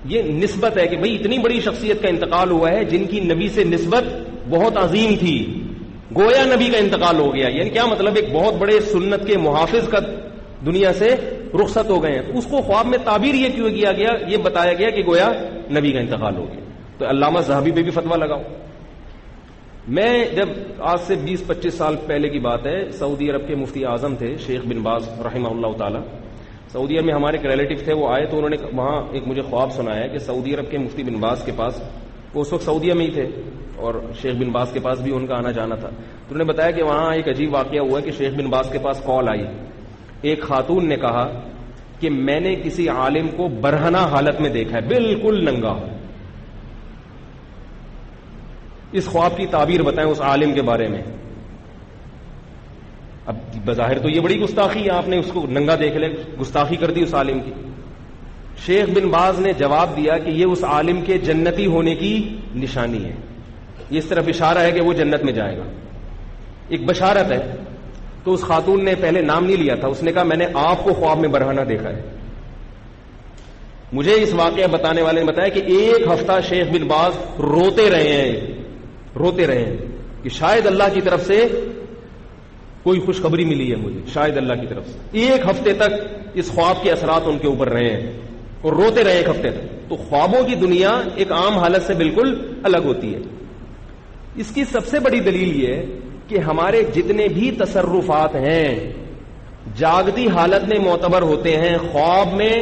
یہ نسبت ہے کہ بھئی اتنی بڑی شخصیت کا انتقال ہوا ہے جن کی نبی سے نسبت بہت عظیم تھی، گویا نبی کا انتقال ہو گیا. یعنی کیا مطلب؟ ایک بہت بڑے سنت کے محافظ کا دنیا سے رخصت ہو گئے ہیں. اس کو خواب میں تعبیر یہ کیوں کیا گیا؟ یہ بتایا گیا کہ گویا نبی کا انتقال ہو گیا. تو علامہ ذہبی پہ بھی فتویٰ لگاؤ. میں جب آج سے 20-25 سال پہلے کی بات ہے، سعودی عرب کے مفتی اعظم تھے شیخ بن باز رحمہ اللہ تعالی. سعودی عرب میں ہمارے ایک ریلیٹو تھے، وہ آئے تو انہوں نے وہاں ایک مجھے خواب سنایا کہ سعودی عرب کے مفتی بن باز کے پاس، وہ اس وقت سعودیہ میں ہی تھے اور شیخ بن باز کے پاس بھی ان کا آنا جانا تھا. تو انہوں نے بتایا کہ وہاں ایک عجیب واقعہ ہوا کہ شیخ بن باز کے پاس کال آئی. ایک خاتون نے کہا کہ میں نے کسی عالم کو برہنہ حالت میں دیکھا ہے، بالکل ننگا. اس خواب کی تعبیر بتائیں اس عالم کے بارے میں. اب بظاہر تو یہ بڑی گستاخی ہے، آپ نے اس کو ننگا دیکھ لے، گستاخی کر دی اس عالم کی. شیخ بن باز نے جواب دیا کہ یہ اس عالم کے جنتی ہونے کی نشانی ہے، یہ اس طرف اشارہ ہے کہ وہ جنت میں جائے گا، ایک بشارت ہے. تو اس خاتون نے پہلے نام نہیں لیا تھا، اس نے کہا میں نے آپ کو خواب میں برہنہ دیکھا ہے. مجھے اس واقعہ بتانے والے نے بتایا کہ ایک ہفتہ شیخ بن باز روتے رہے ہیں کہ شاید اللہ کی طرف سے کوئی خوشخبری ملی ہے مجھے، شاید اللہ کی طرف سے. ایک ہفتے تک اس خواب کے اثرات ان کے اوپر رہے ہیں اور روتے رہے ایک ہفتے تک. تو خوابوں کی دنیا ایک عام حالت سے بالکل الگ ہوتی ہے. اس کی سب سے بڑی دلیل یہ ہے کہ ہمارے جتنے بھی تصرفات ہیں جاگتی حالت میں معتبر ہوتے ہیں، خواب میں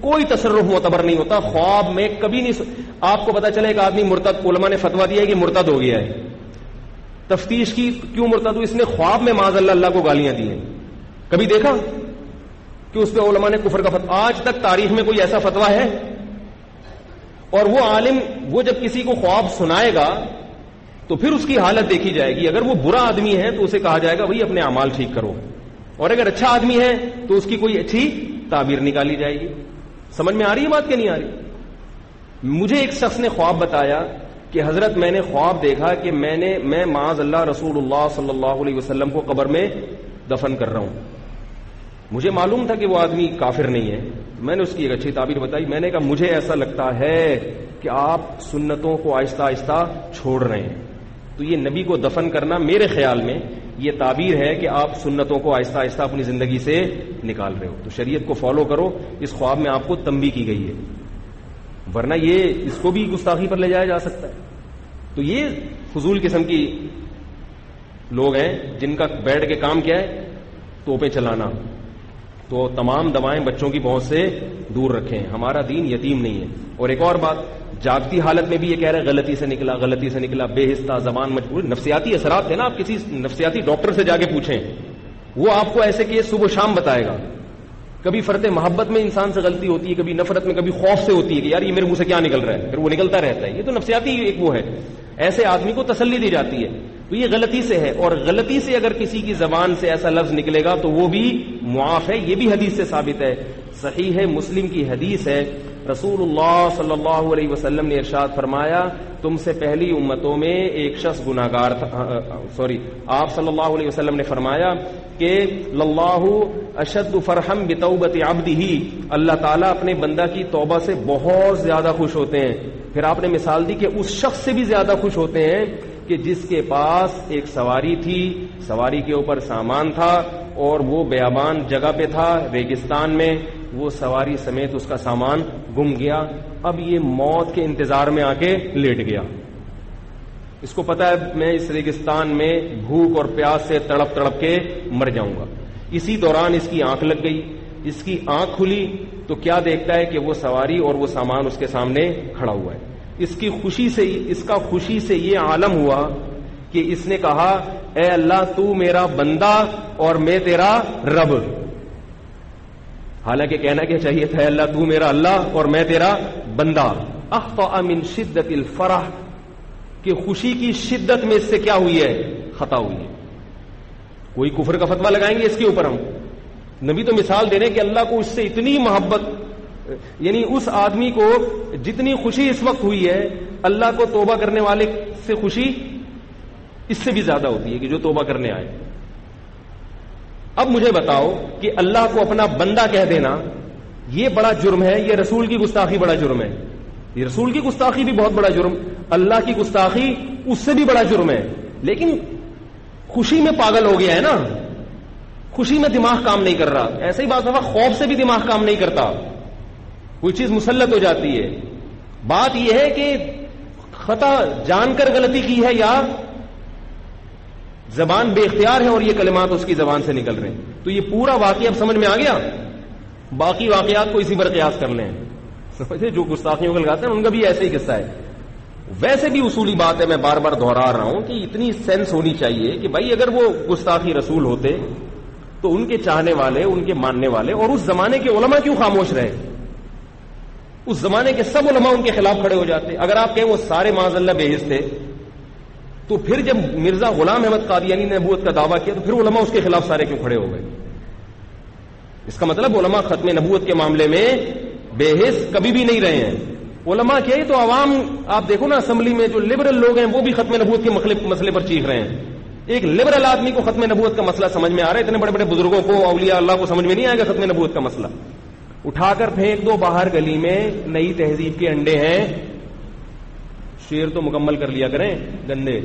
کوئی تصرف معتبر نہیں ہوتا. خواب میں کبھی نہیں. آپ کو پتا چلے ایک آدمی مرتد، علماء نے فتویٰ دیا ہے کہ مرتد ہو گیا ہے. تفتیش کی کیوں مرتد ہو؟ اس نے خواب میں معاذ اللہ کو گالیاں دی ہیں. کبھی دیکھا کہ اس پہ علماء نے کفر کا فتویٰ؟ آج تک تاریخ میں کوئی ایسا فتویٰ ہے؟ اور وہ عالم وہ جب کسی کو خواب سنائے گا تو پھر اس کی حالت دیکھی جائے گی. اگر وہ برا آدمی ہے تو اسے کہا جائے گا بھائی اپنے اعمال ٹھیک کرو، اور اگر اچھا آدمی ہے تو اس کی کوئی اچھی تعبیر نکالی جائے گی. سمجھ میں آ رہی ہے بات کہ نہیں آ رہی؟ مجھے ایک شخص نے خواب بتایا کہ حضرت میں نے خواب دیکھا کہ میں معاذ اللہ رسول اللہ صلی اللہ علیہ وسلم کو قبر میں دفن کر رہا ہوں. مجھے معلوم تھا کہ وہ آدمی کافر نہیں ہے. میں نے اس کی ایک اچھی تعبیر بتائی. میں نے کہا مجھے ایسا لگتا ہے کہ آپ سنتوں کو آہستہ آہستہ چھوڑ رہے ہیں. تو یہ نبی کو دفن کرنا میرے خیال میں یہ تعبیر ہے کہ آپ سنتوں کو آہستہ آہستہ اپنی زندگی سے نکال رہے ہو. تو شریعت کو فالو کرو. اس خواب میں آپ کو تنبیہ کی گئی ہے, ورنہ یہ اس کو بھی گستاخی پر لے جایا جا سکتا ہے. تو یہ فضول قسم کی لوگ ہیں جن کا بیٹھ کے کام کیا ہے, توپیں چلانا. تو تمام دوائیں بچوں کی پہنچ سے دور رکھیں. ہمارا دین یتیم نہیں ہے. اور ایک اور بات, جاگتی حالت میں بھی یہ کہہ رہے غلطی سے نکلا, بے حصہ, زبان مجبور. نفسیاتی اثرات ہے نا, آپ کسی نفسیاتی ڈاکٹر سے جا کے پوچھیں, وہ آپ کو ایسے کہ صبح و شام بتائے گا. کبھی فرط محبت میں انسان سے غلطی ہوتی ہے, کبھی نفرت میں, کبھی خوف سے ہوتی ہے کہ یار یہ میرے منہ سے کیا نکل رہا ہے, پھر وہ نکلتا رہتا ہے. یہ تو نفسیاتی ایک وہ ہے. ایسے آدمی کو تسلی دی جاتی ہے. تو یہ غلطی سے ہے, اور غلطی سے اگر کسی کی زبان سے ایسا لفظ نکلے گا تو وہ بھی معاف ہے. یہ بھی حدیث سے ثابت ہے. صحیح ہے, مسلم کی حدیث ہے. رسول اللہ صلی اللہ علیہ وسلم نے ارشاد فرمایا, تم سے پہلی امتوں میں ایک شخص گناہگار تھا. آپ صلی اللہ علیہ وسلم نے فرمایا کہ للہ اشد فرحم بتوبۃ عبدہ, اللہ تعالیٰ اپنے بندہ کی توبہ سے بہت زیادہ خوش ہوتے ہیں. پھر آپ نے مثال دی کہ اس شخص سے بھی زیادہ خوش ہوتے ہیں کہ جس کے پاس ایک سواری تھی, سواری کے اوپر سامان تھا, اور وہ بیابان جگہ پہ تھا, ریگستان میں, وہ سواری سمیت اس کا سامان گم گیا. اب یہ موت کے انتظار میں آ کے لیٹ گیا. اس کو پتا ہے میں اس ریگستان میں بھوک اور پیاس سے تڑپ تڑپ کے مر جاؤں گا. اسی دوران اس کی آنکھ لگ گئی. اس کی آنکھ کھلی تو کیا دیکھتا ہے کہ وہ سواری اور وہ سامان اس کے سامنے کھڑا ہوا ہے. اس کا خوشی سے یہ عالم ہوا کہ اس نے کہا, اے اللہ تو میرا بندہ اور میں تیرا رب. حالانکہ کہنا کیا چاہیے تھا, اللہ تو میرا اللہ اور میں تیرا بندہ. اخطأ من شدت الفرح, کہ خوشی کی شدت میں اس سے کیا ہوئی ہے, خطا ہوئی ہے. کوئی کفر کا فتویٰ لگائیں گے اس کے اوپر ہم؟ نبی تو مثال دے رہے کہ اللہ کو اس سے اتنی محبت, یعنی اس آدمی کو جتنی خوشی اس وقت ہوئی ہے, اللہ کو توبہ کرنے والے سے خوشی اس سے بھی زیادہ ہوتی ہے کہ جو توبہ کرنے آئے. اب مجھے بتاؤ کہ اللہ کو اپنا بندہ کہہ دینا یہ بڑا جرم ہے, یہ رسول کی گستاخی بڑا جرم ہے. یہ رسول کی گستاخی بھی بہت بڑا جرم, اللہ کی گستاخی اس سے بھی بڑا جرم ہے. لیکن خوشی میں پاگل ہو گیا ہے نا, خوشی میں دماغ کام نہیں کر رہا. ایسا ہی بات ہوگا, خوف سے بھی دماغ کام نہیں کرتا, کوئی چیز مسلط ہو جاتی ہے. بات یہ ہے کہ خطا جان کر غلطی کی ہے یا زبان بے اختیار ہے اور یہ کلمات اس کی زبان سے نکل رہے ہیں. تو یہ پورا واقعہ اب سمجھ میں آ گیا. باقی واقعات کو اسی پر قیاس کر لیں. سمجھے, جو گستاخیوں کو لگاتے ہیں ان کا بھی ایسے ہی قصہ ہے. ویسے بھی اصولی بات ہے, میں بار بار دہرا رہا ہوں کہ اتنی سینس ہونی چاہیے کہ بھائی اگر وہ گستاخی رسول ہوتے تو ان کے چاہنے والے, ان کے ماننے والے اور اس زمانے کے علماء کیوں خاموش رہے؟ اس زمانے کے سب علماء ان کے خلاف کھڑے ہو جاتے. اگر آپ کہیں وہ سارے معاذ اللہ بے حس تھے, تو پھر جب مرزا غلام احمد قادیانی نے نبوت کا دعویٰ کیا تو پھر علماء اس کے خلاف سارے کیوں کھڑے ہو گئے؟ اس کا مطلب علماء ختم نبوت کے معاملے میں بے حس کبھی بھی نہیں رہے ہیں. علماء کیا, تو عوام آپ دیکھو نا, اسمبلی میں جو لبرل لوگ ہیں وہ بھی ختم نبوت کے مسئلے پر چیخ رہے ہیں. ایک لبرل آدمی کو ختم نبوت کا مسئلہ سمجھ میں آ رہا ہے, اتنے بڑے بڑے بزرگوں کو, اولیاء اللہ کو سمجھ میں نہیں آئے گا ختم نبوت کا مسئلہ. اٹھا کر پھینک دو باہر گلی میں, نئی تہذیب کے انڈے ہیں. شیر تو مکمل کر لیا کریں گندے.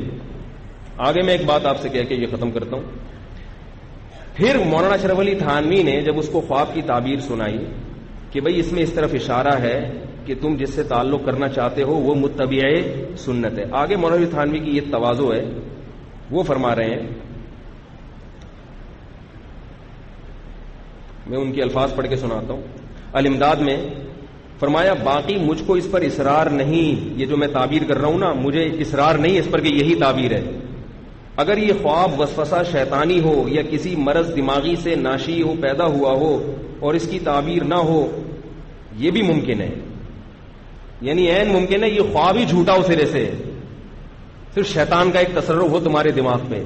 آگے میں ایک بات آپ سے کہہ کے یہ ختم کرتا ہوں. پھر مولانا اشرف علی تھانوی نے جب اس کو خواب کی تعبیر سنائی کہ بھئی اس میں اس طرف اشارہ ہے کہ تم جس سے تعلق کرنا چاہتے ہو وہ متبع سنت ہے. آگے مولانا اشرف تھانوی کی یہ تواضع ہے, وہ فرما رہے ہیں, میں ان کے الفاظ پڑھ کے سناتا ہوں. الامداد میں فرمایا, باقی مجھ کو اس پر اصرار نہیں, یہ جو میں تعبیر کر رہا ہوں نا, مجھے اصرار نہیں اس پر کہ یہی تعبیر ہے. اگر یہ خواب وسوسہ شیطانی ہو یا کسی مرض دماغی سے ناشی ہو, پیدا ہوا ہو اور اس کی تعبیر نہ ہو, یہ بھی ممکن ہے. یعنی عین ممکن ہے یہ خواب ہی جھوٹا ہو سرے سے, صرف شیطان کا ایک تصرف ہو تمہارے دماغ پہ.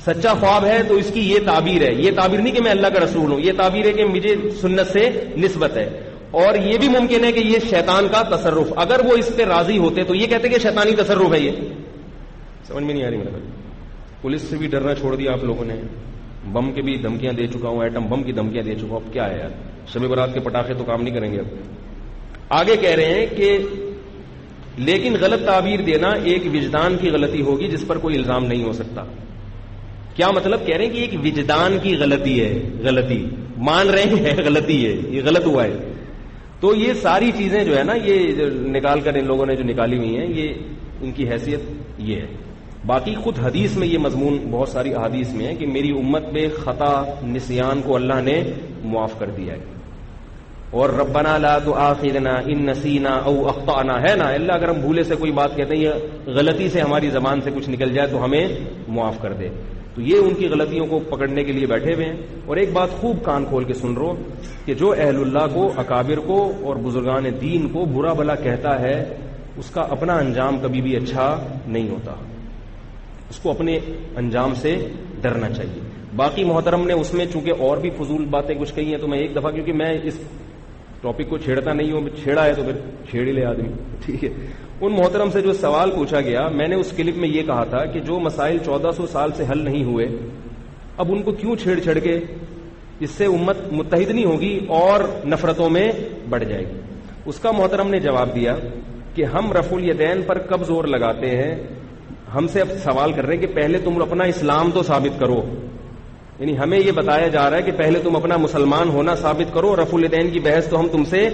سچا خواب ہے تو اس کی یہ تعبیر ہے. یہ تعبیر نہیں کہ میں اللہ کا رسول ہوں, یہ تعبیر ہے کہ مجھے سنت سے نسبت ہے. اور یہ بھی ممکن ہے کہ یہ شیطان کا تصرف, اگر وہ اس پہ راضی ہوتے تو یہ کہتے کہ شیطانی تصرف ہے. یہ سمجھ میں نہیں آ رہی میرے. پولیس سے بھی ڈرنا چھوڑ دیا آپ لوگوں نے, بم کے بھی دھمکیاں دے چکا ہوں, ایٹم بم کی دھمکیاں دے چکا ہوں. اب کیا ہے یار, شب برات کے پٹاخے تو کام نہیں کریں گے. اب آگے کہہ رہے ہیں کہ لیکن غلط تعبیر دینا ایک وجدان کی غلطی ہوگی جس پر کوئی الزام نہیں ہو سکتا. کیا مطلب؟ کہہ رہے ہیں کہ ایک وجدان کی غلطی ہے، غلطی مان رہے ہیں غلطی ہے، یہ غلط ہوا ہے. تو یہ ساری چیزیں جو ہے نا، یہ جو نکال کر ان لوگوں نے جو نکالی ہوئی ہیں، یہ ان کی حیثیت یہ ہے. باقی خود حدیث میں یہ مضمون بہت ساری احادیث میں ہے کہ میری امت پہ خطا نسیان کو اللہ نے معاف کر دیا ہے. اور ربنا لا تؤاخذنا ان نسینا او اخطانا ہے نا، اللہ اگر ہم بھولے سے کوئی بات کہتے ہیں یا غلطی سے ہماری زبان سے کچھ نکل جائے تو ہمیں معاف کر دے. تو یہ ان کی غلطیوں کو پکڑنے کے لیے بیٹھے ہوئے ہیں. اور ایک بات خوب کان کھول کے سن رہو کہ جو اہل اللہ کو، اکابر کو اور بزرگان دین کو برا بھلا کہتا ہے، اس کا اپنا انجام کبھی بھی اچھا نہیں ہوتا. اس کو اپنے انجام سے ڈرنا چاہیے. باقی محترم نے اس میں چونکہ اور بھی فضول باتیں کچھ کہی ہیں، تو میں ایک دفعہ، کیونکہ میں اس ٹاپک کو چھیڑتا نہیں ہوں، چھیڑا ہے تو پھر چھیڑ ہی لے آدمی، ٹھیک ہے. ان محترم سے جو سوال پوچھا گیا، میں نے اس کلپ میں یہ کہا تھا کہ جو مسائل 1400 سال سے حل نہیں ہوئے، اب ان کو کیوں چھیڑ چھڑ کے؟ اس سے امت متحد نہیں ہوگی اور نفرتوں میں بڑھ جائے گی. اس کا محترم نے جواب دیا کہ ہم رفع الیدین پر کب زور لگاتے ہیں؟ ہم سے اب سوال کر رہے ہیں کہ پہلے تم اپنا اسلام تو ثابت کرو. یعنی ہمیں یہ بتایا جا رہا ہے کہ پہلے تم اپنا مسلمان ہونا ثابت کرو، رفع الیدین کی بحث تو ہم تم سے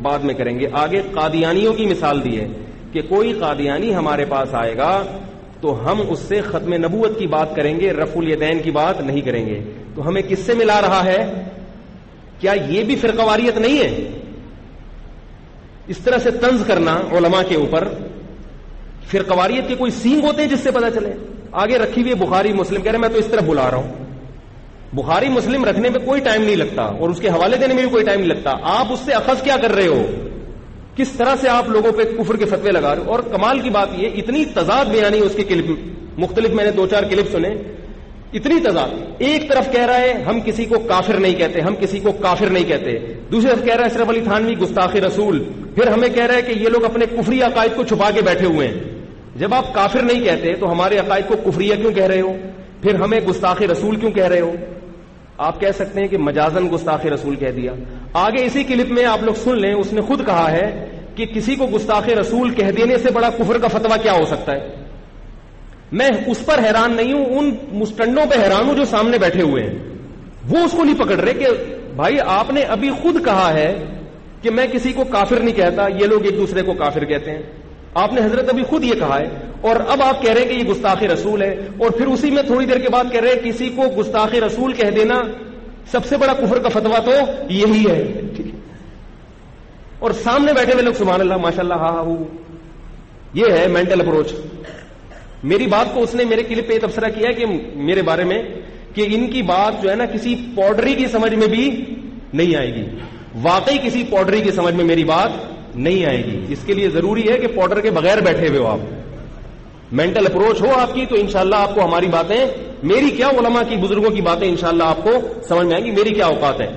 بعد میں کریں گے. آگے قادیانیوں کی مثال دی ہے کہ کوئی قادیانی ہمارے پاس آئے گا تو ہم اس سے ختم نبوت کی بات کریں گے، رفع الیدین کی بات نہیں کریں گے. تو ہمیں کس سے ملا رہا ہے؟ کیا یہ بھی فرقواریت نہیں ہے؟ اس طرح سے طنز کرنا علماء کے اوپر، فرقواریت کے کوئی سینگ ہوتے ہیں جس سے پتہ چلے؟ آگے رکھی ہوئی بخاری مسلم، کہہ رہے میں تو اس طرح بلا رہا ہوں. بخاری مسلم رکھنے میں کوئی ٹائم نہیں لگتا اور اس کے حوالے دینے میں بھی کوئی ٹائم نہیں لگتا. آپ اس سے اخذ کیا کر رہے ہو؟ کس طرح سے آپ لوگوں پہ کفر کے فتوے لگا رہے ہو؟ اور کمال کی بات یہ، اتنی تضاد بیانی اس کے کلپ مختلف، میں نے 2-4 کلپ سنے، اتنی تضاد. ایک طرف کہہ رہا ہے ہم کسی کو کافر نہیں کہتے، ہم کسی کو کافر نہیں کہتے. دوسری طرف کہہ رہا ہے اشرف علی تھانوی گستاخ رسول. پھر ہمیں کہہ رہا ہے کہ یہ لوگ اپنے کفری عقائد کو چھپا کے بیٹھے ہوئے ہیں. جب آپ کافر نہیں کہتے تو ہمارے عقائد کو کفریہ کیوں کہہ رہے ہو؟ پھر ہمیں گستاخ رسول کیوں کہہ رہے ہو؟ آپ کہہ سکتے ہیں کہ مجازن گستاخ رسول کہہ دیا. آگے اسی کلپ میں آپ لوگ سن لیں، اس نے خود کہا ہے کہ کسی کو گستاخ رسول کہہ دینے سے بڑا کفر کا فتویٰ کیا ہو سکتا ہے. میں اس پر حیران نہیں ہوں، ان مستنڈوں پہ حیران ہوں جو سامنے بیٹھے ہوئے ہیں. وہ اس کو نہیں پکڑ رہے کہ بھائی آپ نے ابھی خود کہا ہے کہ میں کسی کو کافر نہیں کہتا، یہ لوگ ایک دوسرے کو کافر کہتے ہیں. آپ نے حضرت ابھی خود یہ کہا ہے، اور اب آپ کہہ رہے ہیں کہ یہ گستاخ رسول ہے، اور پھر اسی میں تھوڑی دیر کے بعد کہہ رہے ہیں کسی کو گستاخ رسول کہہ دینا سب سے بڑا کفر کا فتویٰ تو یہی ہے. ٹھیک ہے. اور سامنے بیٹھے ہوئے لوگ سبحان اللہ ماشاء اللہ ہاں ہاں. یہ ہے مینٹل اپروچ. میری بات کو اس نے میرے کلپ پہ تبصرہ کیا کہ میرے بارے میں کہ ان کی بات جو ہے نا کسی پاؤڈری کی سمجھ میں بھی نہیں آئے گی. واقعی کسی پاؤڈری کی سمجھ میں میری بات نہیں آئے گی. اس کے لیے ضروری ہے کہ پاؤڈر کے بغیر بیٹھے ہوئے ہو آپ، مینٹل اپروچ ہو آپ کی، تو انشاءاللہ آپ کو ہماری باتیں، میری کیا علماء کی بزرگوں کی باتیں انشاءاللہ آپ کو سمجھ میں آئیں گی، میری کیا اوقات ہے.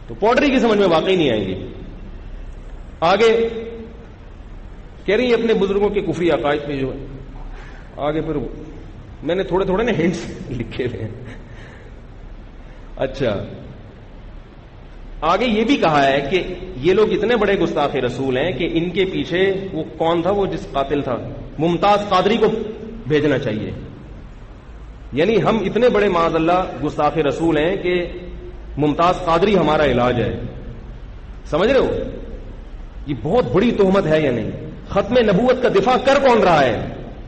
تو پاؤڈری کی سمجھ میں واقعی نہیں آئیں گی. آگے کہہ رہی اپنے بزرگوں کے کفری عقائد پہ جو ہے، آگے پھر میں نے تھوڑے تھوڑے نا ہنٹس لکھے تھے. اچھا آگے یہ بھی کہا ہے کہ یہ لوگ اتنے بڑے گستاخ رسول ہیں کہ ان کے پیچھے وہ کون تھا، وہ جس قاتل تھا ممتاز قادری کو بھیجنا چاہیے. یعنی ہم اتنے بڑے معاذ اللہ گستاخ رسول ہیں کہ ممتاز قادری ہمارا علاج ہے. سمجھ رہے ہو؟ یہ بہت بڑی تہمت ہے یا نہیں؟ ختم نبوت کا دفاع کر کون رہا ہے؟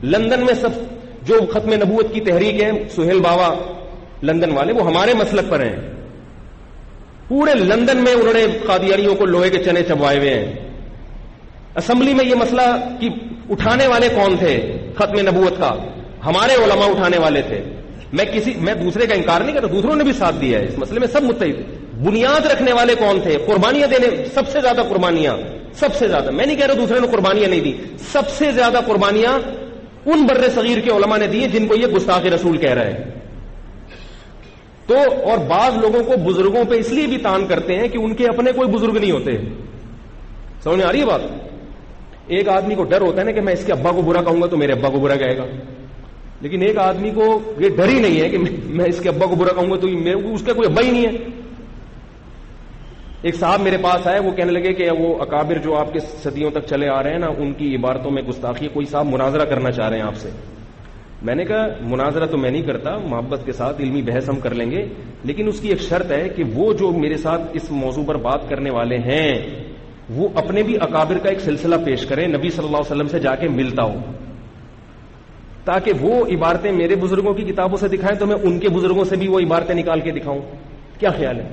لندن میں سب جو ختم نبوت کی تحریک ہے، سہیل بابا لندن والے، وہ ہمارے مسلک پر ہیں. پورے لندن میں انہوں نے قادیانیوں کو لوہے کے چنے چبوائے ہوئے ہیں. اسمبلی میں یہ مسئلہ کہ اٹھانے والے کون تھے ختم نبوت کا؟ ہمارے علماء اٹھانے والے تھے. میں دوسرے کا انکار نہیں کرتا، دوسروں نے بھی ساتھ دیا ہے اس مسئلے میں، سب متحد. بنیاد رکھنے والے کون تھے؟ قربانیاں دینے، سب سے زیادہ قربانیاں، سب سے زیادہ، میں نہیں کہہ رہا دوسرے نے قربانیاں نہیں دی، سب سے زیادہ قربانیاں ان بر صغیر کے علماء نے دی جن کو یہ گستاخ رسول کہہ رہا ہے. تو اور بعض لوگوں کو بزرگوں پہ اس لیے بھی تان کرتے ہیں کہ ان کے اپنے کوئی بزرگ نہیں ہوتے. سمجھ میں آ رہی ہے بات؟ ایک آدمی کو ڈر ہوتا ہے نا کہ میں اس کے ابا کو برا کہوں گا تو میرے ابا کو برا کہے گا، لیکن ایک آدمی کو یہ ڈر ہی نہیں ہے کہ میں اس کے ابا کو برا کہوں گا تو اس کا کوئی ابا ہی نہیں ہے. ایک صاحب میرے پاس آئے، وہ کہنے لگے کہ وہ اکابر جو آپ کے صدیوں تک چلے آ رہے ہیں نا، ان کی عبارتوں میں گستاخی، کوئی صاحب مناظرہ کرنا چاہ رہے ہیں آپ سے. میں نے کہا مناظرہ تو میں نہیں کرتا، محبت کے ساتھ علمی بحث ہم کر لیں گے، لیکن اس کی ایک شرط ہے کہ وہ جو میرے ساتھ اس موضوع پر بات کرنے والے ہیں وہ اپنے بھی اکابر کا ایک سلسلہ پیش کریں، نبی صلی اللہ علیہ وسلم سے جا کے ملتا ہو، تاکہ وہ عبارتیں میرے بزرگوں کی کتابوں سے دکھائیں تو میں ان کے بزرگوں سے بھی وہ عبارتیں نکال کے دکھاؤں. کیا خیال ہے؟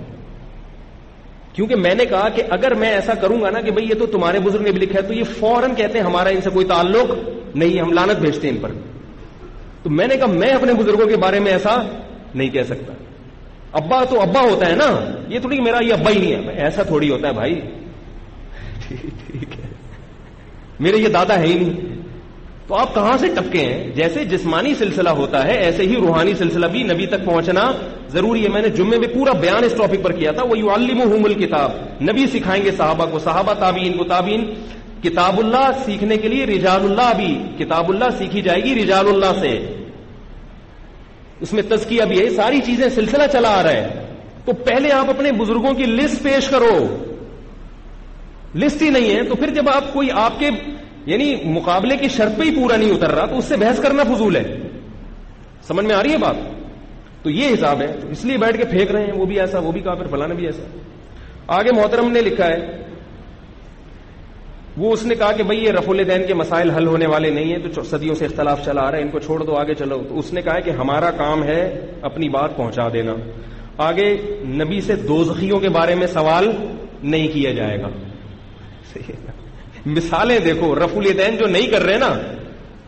کیونکہ میں نے کہا کہ اگر میں ایسا کروں گا نا کہ بھئی یہ تو تمہارے بزرگ نے بھی لکھا ہے، تو یہ فوراً کہتے ہیں ہمارا ان سے کوئی تعلق نہیں، ہم لعنت بھیجتے ہیں ان پر. تو میں نے کہا میں اپنے بزرگوں کے بارے میں ایسا نہیں کہہ سکتا. ابا تو ابا ہوتا ہے نا، یہ تھوڑی میرا یہ ابا ہی نہیں ہے، ایسا تھوڑی ہوتا ہے بھائی. ٹھیک ہے، میرے یہ دادا ہے ہی نہیں. تو آپ کہاں سے ٹپکے ہیں؟ جیسے جسمانی سلسلہ ہوتا ہے ایسے ہی روحانی سلسلہ بھی نبی تک پہنچنا ضروری ہے. میں نے جمعے میں پورا بیان اس ٹاپک پر کیا تھا. وہ یعلمہم الکتاب، نبی سکھائیں گے صحابہ کو، صحابہ تابعین کو، تابعین کتاب اللہ سیکھنے کے لیے رجال اللہ بھی، کتاب اللہ سیکھی جائے گی رجال اللہ سے، اس میں تزکیہ بھی ہے، ساری چیزیں سلسلہ چلا آ رہا ہے. تو پہلے آپ اپنے بزرگوں کی لسٹ پیش کرو. لسٹ ہی نہیں ہے تو پھر جب آپ کوئی آپ کے یعنی مقابلے کی شرط پہ ہی پورا نہیں اتر رہا تو اس سے بحث کرنا فضول ہے. سمجھ میں آ رہی ہے بات؟ تو یہ حساب ہے. تو اس لیے بیٹھ کے پھینک رہے ہیں وہ بھی ایسا، وہ بھی کافر، فلانا بھی ایسا. آگے محترم نے لکھا ہے، وہ اس نے کہا کہ بھئی یہ رفع الیدین کے مسائل حل ہونے والے نہیں ہیں، تو صدیوں سے اختلاف چلا آ رہا ہے، ان کو چھوڑ دو، آگے چلو. تو اس نے کہا کہ ہمارا کام ہے اپنی بات پہنچا دینا. آگے نبی سے دوزخیوں کے بارے میں سوال نہیں کیا جائے گا. مثالیں دیکھو، رفع الیدین جو نہیں کر رہے نا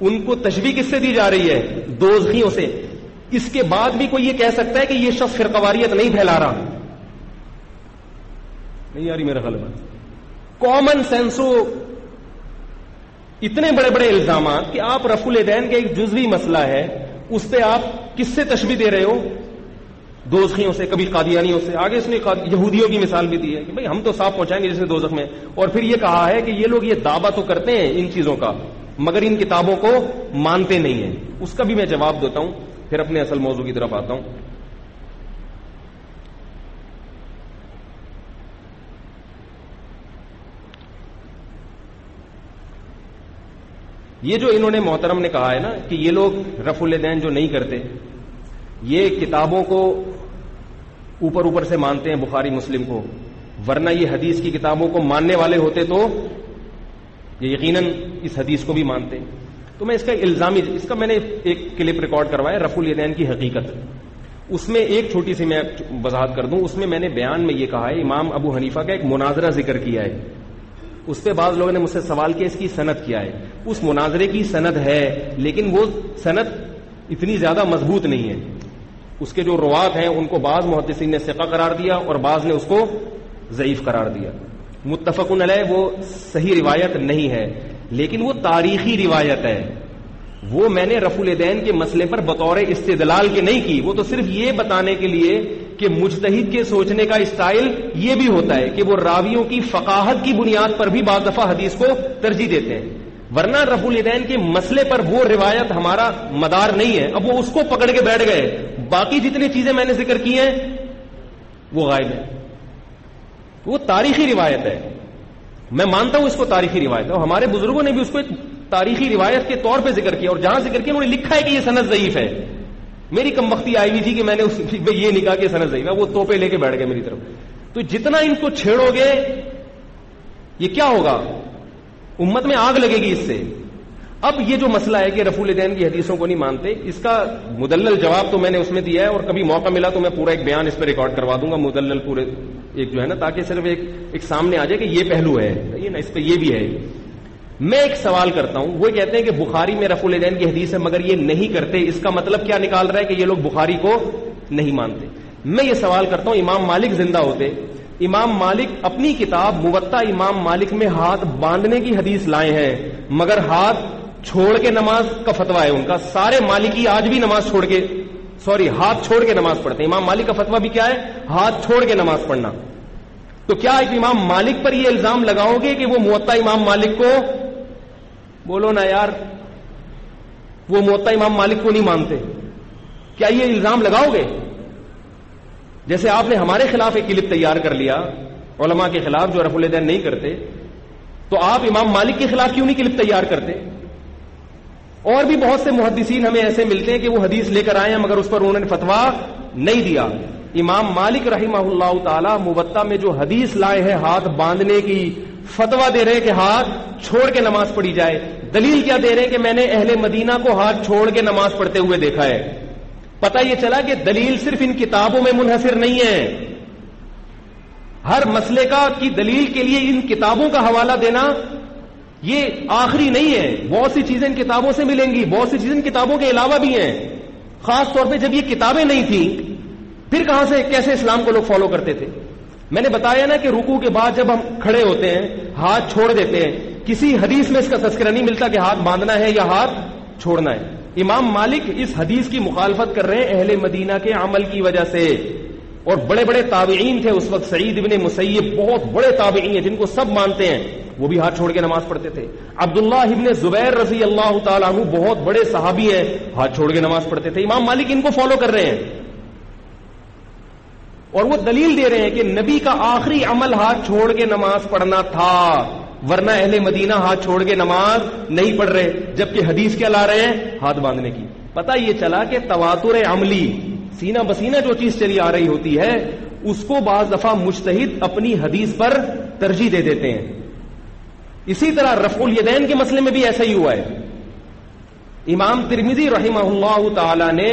ان کو تشبیہ کس سے دی جا رہی ہے؟ دوزخیوں سے. اس کے بعد بھی کوئی یہ کہہ سکتا ہے کہ یہ شخص فرقواریت نہیں پھیلا رہا؟ نہیں آ رہی میرا غلط. کامن سینسو اتنے بڑے بڑے الزامات کہ آپ رفع الیدین کا ایک جزوی مسئلہ ہے اس پہ آپ کس سے تشبیہ دے رہے ہو؟ دوزخیوں سے، کبھی قادیانیوں سے. آگے اس نے یہودیوں کی مثال بھی دی ہے کہ بھئی ہم تو صاف پہنچائیں گے جسے دوزخ میں. اور پھر یہ کہا ہے کہ یہ لوگ یہ دعویٰ تو کرتے ہیں ان چیزوں کا مگر ان کتابوں کو مانتے نہیں ہیں. اس کا بھی میں جواب دیتا ہوں، پھر اپنے اصل موضوع کی طرف آتا ہوں. یہ جو انہوں نے محترم نے کہا ہے نا کہ یہ لوگ رفع الیدین جو نہیں کرتے یہ کتابوں کو اوپر اوپر سے مانتے ہیں، بخاری مسلم کو، ورنہ یہ حدیث کی کتابوں کو ماننے والے ہوتے تو یہ یقیناً اس حدیث کو بھی مانتے. تو میں اس کا الزامی، اس کا میں نے ایک کلپ ریکارڈ کروایا رفع الیدین کی حقیقت. اس میں ایک چھوٹی سی میں وضاحت کر دوں. اس میں میں نے بیان میں یہ کہا ہے امام ابو حنیفہ کا ایک مناظرہ ذکر کیا ہے. اس پہ بعض لوگوں نے مجھ سے سوال کیا اس کی سند کیا ہے. اس مناظرے کی سند ہے لیکن وہ سند اتنی زیادہ مضبوط نہیں ہے. اس کے جو روات ہیں ان کو بعض محدثین نے ثقہ قرار دیا اور بعض نے اس کو ضعیف قرار دیا. متفقن علیہ وہ صحیح روایت نہیں ہے لیکن وہ تاریخی روایت ہے. وہ میں نے رفع الیدین کے مسئلے پر بطور استدلال کے نہیں کی، وہ تو صرف یہ بتانے کے لیے کہ مجتہد کے سوچنے کا اسٹائل یہ بھی ہوتا ہے کہ وہ راویوں کی فقاہت کی بنیاد پر بھی بعض دفعہ حدیث کو ترجیح دیتے ہیں، ورنہ رفع الیدین کے مسئلے پر وہ روایت ہمارا مدار نہیں ہے. اب وہ اس کو پکڑ کے بیٹھ گئے، باقی جتنی چیزیں میں نے ذکر کی ہیں وہ غائب ہیں. وہ تاریخی روایت ہے، میں مانتا ہوں اس کو تاریخی روایت ہے، اور ہمارے بزرگوں نے بھی اس کو تاریخی روایت کے طور پہ ذکر کیا، اور جہاں ذکر کیا انہوں نے لکھا ہے کہ یہ سند ضعیف ہے. میری کم بختی آئی ہوئی تھی کہ میں نے یہ نہیں کہا کہ سند ضعیف ہے، وہ توپے لے کے بیٹھ گئے میری طرف. تو جتنا ان کو چھیڑو گے یہ کیا ہوگا؟ امت میں آگ لگے گی اس سے. اب یہ جو مسئلہ ہے کہ رفع الیدین کی حدیثوں کو نہیں مانتے، اس کا مدلل جواب تو میں نے اس میں دیا ہے، اور کبھی موقع ملا تو میں پورا ایک بیان اس پہ ریکارڈ کروا دوں گا مدلل پورے ایک جو ہے نا، تاکہ صرف ایک سامنے آ جائے کہ یہ پہلو ہے یہ نا، اس پہ یہ بھی ہے. میں ایک سوال کرتا ہوں، وہ کہتے ہیں کہ بخاری میں رفع الیدین کی حدیث ہے مگر یہ نہیں کرتے، اس کا مطلب کیا نکال رہا ہے کہ یہ لوگ بخاری کو نہیں مانتے. میں یہ سوال کرتا ہوں امام مالک زندہ ہوتے، امام مالک اپنی کتاب موطا امام مالک میں ہاتھ باندھنے کی حدیث لائے ہیں مگر ہاتھ چھوڑ کے نماز کا فتویٰ ہے ان کا. سارے مالکی آج بھی نماز چھوڑ کے ہاتھ چھوڑ کے نماز پڑھتے ہیں. امام مالک کا فتویٰ بھی کیا ہے؟ ہاتھ چھوڑ کے نماز پڑھنا. تو کیا ایک امام مالک پر یہ الزام لگاؤ گے کہ وہ موطا امام مالک کو، بولو نا یار، وہ موطا امام مالک کو نہیں مانتے؟ کیا یہ الزام لگاؤ گے؟ جیسے آپ نے ہمارے خلاف ایک کلپ تیار کر لیا علماء کے خلاف جو رفع الیدین نہیں کرتے، تو آپ امام مالک کے خلاف کیوں نہیں کلپ تیار کرتے؟ اور بھی بہت سے محدثین ہمیں ایسے ملتے ہیں کہ وہ حدیث لے کر آئے ہیں مگر اس پر انہوں نے فتویٰ نہیں دیا. امام مالک رحمہ اللہ تعالی موطا میں جو حدیث لائے ہیں ہاتھ باندھنے کی، فتویٰ دے رہے ہیں کہ ہاتھ چھوڑ کے نماز پڑھی جائے. دلیل کیا دے رہے ہیں کہ میں نے اہل مدینہ کو ہاتھ چھوڑ کے نماز پڑھتے ہوئے دیکھا ہے. پتہ یہ چلا کہ دلیل صرف ان کتابوں میں منحصر نہیں ہے. ہر مسئلے کی دلیل کے لیے ان کتابوں کا حوالہ دینا یہ آخری نہیں ہے. بہت سی چیزیں ان کتابوں سے ملیں گی، بہت سی چیزیں ان کتابوں کے علاوہ بھی ہیں. خاص طور پہ جب یہ کتابیں نہیں تھیں پھر کہاں سے کیسے اسلام کو لوگ فالو کرتے تھے. میں نے بتایا نا کہ رکوع کے بعد جب ہم کھڑے ہوتے ہیں ہاتھ چھوڑ دیتے ہیں. کسی حدیث میں اس کا تذکرہ نہیں ملتا کہ ہاتھ باندھنا ہے یا ہاتھ چھوڑنا ہے. امام مالک اس حدیث کی مخالفت کر رہے ہیں اہل مدینہ کے عمل کی وجہ سے. اور بڑے بڑے تابعین تھے اس وقت. سعید ابن مسیب بہت بڑے تابعین ہیں جن کو سب مانتے ہیں، وہ بھی ہاتھ چھوڑ کے نماز پڑھتے تھے. عبداللہ ابن زبیر رضی اللہ تعالیٰ عنہ بہت بڑے صحابی ہیں، ہاتھ چھوڑ کے نماز پڑھتے تھے. امام مالک ان کو فالو کر رہے ہیں اور وہ دلیل دے رہے ہیں کہ نبی کا آخری عمل ہاتھ چھوڑ کے نماز پڑھنا تھا، ورنہ اہل مدینہ ہاتھ چھوڑ کے نماز نہیں پڑھ رہے. جبکہ حدیث کیا لا رہے ہیں؟ ہاتھ باندھنے کی. پتہ یہ چلا کہ تواتر عملی، سینہ بسینہ جو چیز چلی آ رہی ہوتی ہے اس کو بعض دفعہ مجتہد اپنی حدیث پر ترجیح دے دیتے ہیں. اسی طرح رفع الیدین کے مسئلے میں بھی ایسا ہی ہوا ہے. امام ترمذی رحمہ اللہ تعالی نے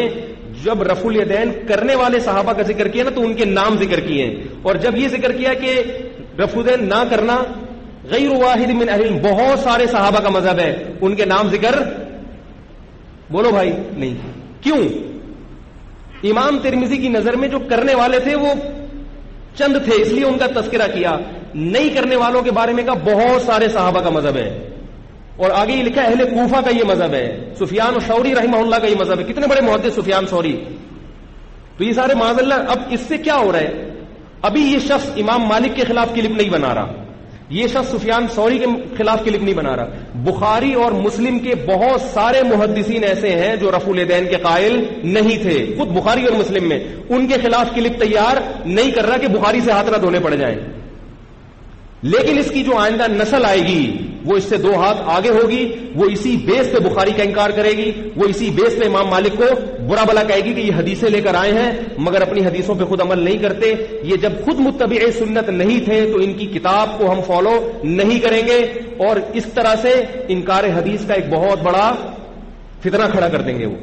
جب رفع الیدین کرنے والے صحابہ کا ذکر کیا نا تو ان کے نام ذکر کیے ہیں. اور جب یہ ذکر کیا کہ رفع الیدین نہ کرنا غیر واحد من اہل العلم، بہت سارے صحابہ کا مذہب ہے، ان کے نام ذکر بولو بھائی نہیں. کیوں؟ امام ترمذی کی نظر میں جو کرنے والے تھے وہ چند تھے، اس لیے ان کا تذکرہ کیا. نہیں کرنے والوں کے بارے میں کہا بہت سارے صحابہ کا مذہب ہے. اور آگے یہ لکھا اہل کوفہ کا یہ مذہب ہے، سفیان ثوری رحمہ اللہ کا یہ مذہب ہے. کتنے بڑے محدث سفیان ثوری. تو یہ سارے معاذ اللہ. اب اس سے کیا ہو رہا ہے؟ ابھی یہ شخص امام مالک کے خلاف کلپ نہیں بنا رہا، یہ شخص سفیان ثوری کے خلاف کلپ نہیں بنا رہا. بخاری اور مسلم کے بہت سارے محدثین ایسے ہیں جو رفع الیدین کے قائل نہیں تھے، خود بخاری اور مسلم میں. ان کے خلاف کلپ تیار نہیں کر رہا کہ بخاری سے ہاتھ نہ دھونے پڑ جائیں. لیکن اس کی جو آئندہ نسل آئے گی وہ اس سے دو ہاتھ آگے ہوگی، وہ اسی بیس پہ بخاری کا انکار کرے گی، وہ اسی بیس پہ امام مالک کو برا بلا کہے گی کہ یہ حدیثیں لے کر آئے ہیں مگر اپنی حدیثوں پہ خود عمل نہیں کرتے. یہ جب خود متبع سنت نہیں تھے تو ان کی کتاب کو ہم فالو نہیں کریں گے، اور اس طرح سے انکار حدیث کا ایک بہت بڑا فتنہ کھڑا کر دیں گے وہ.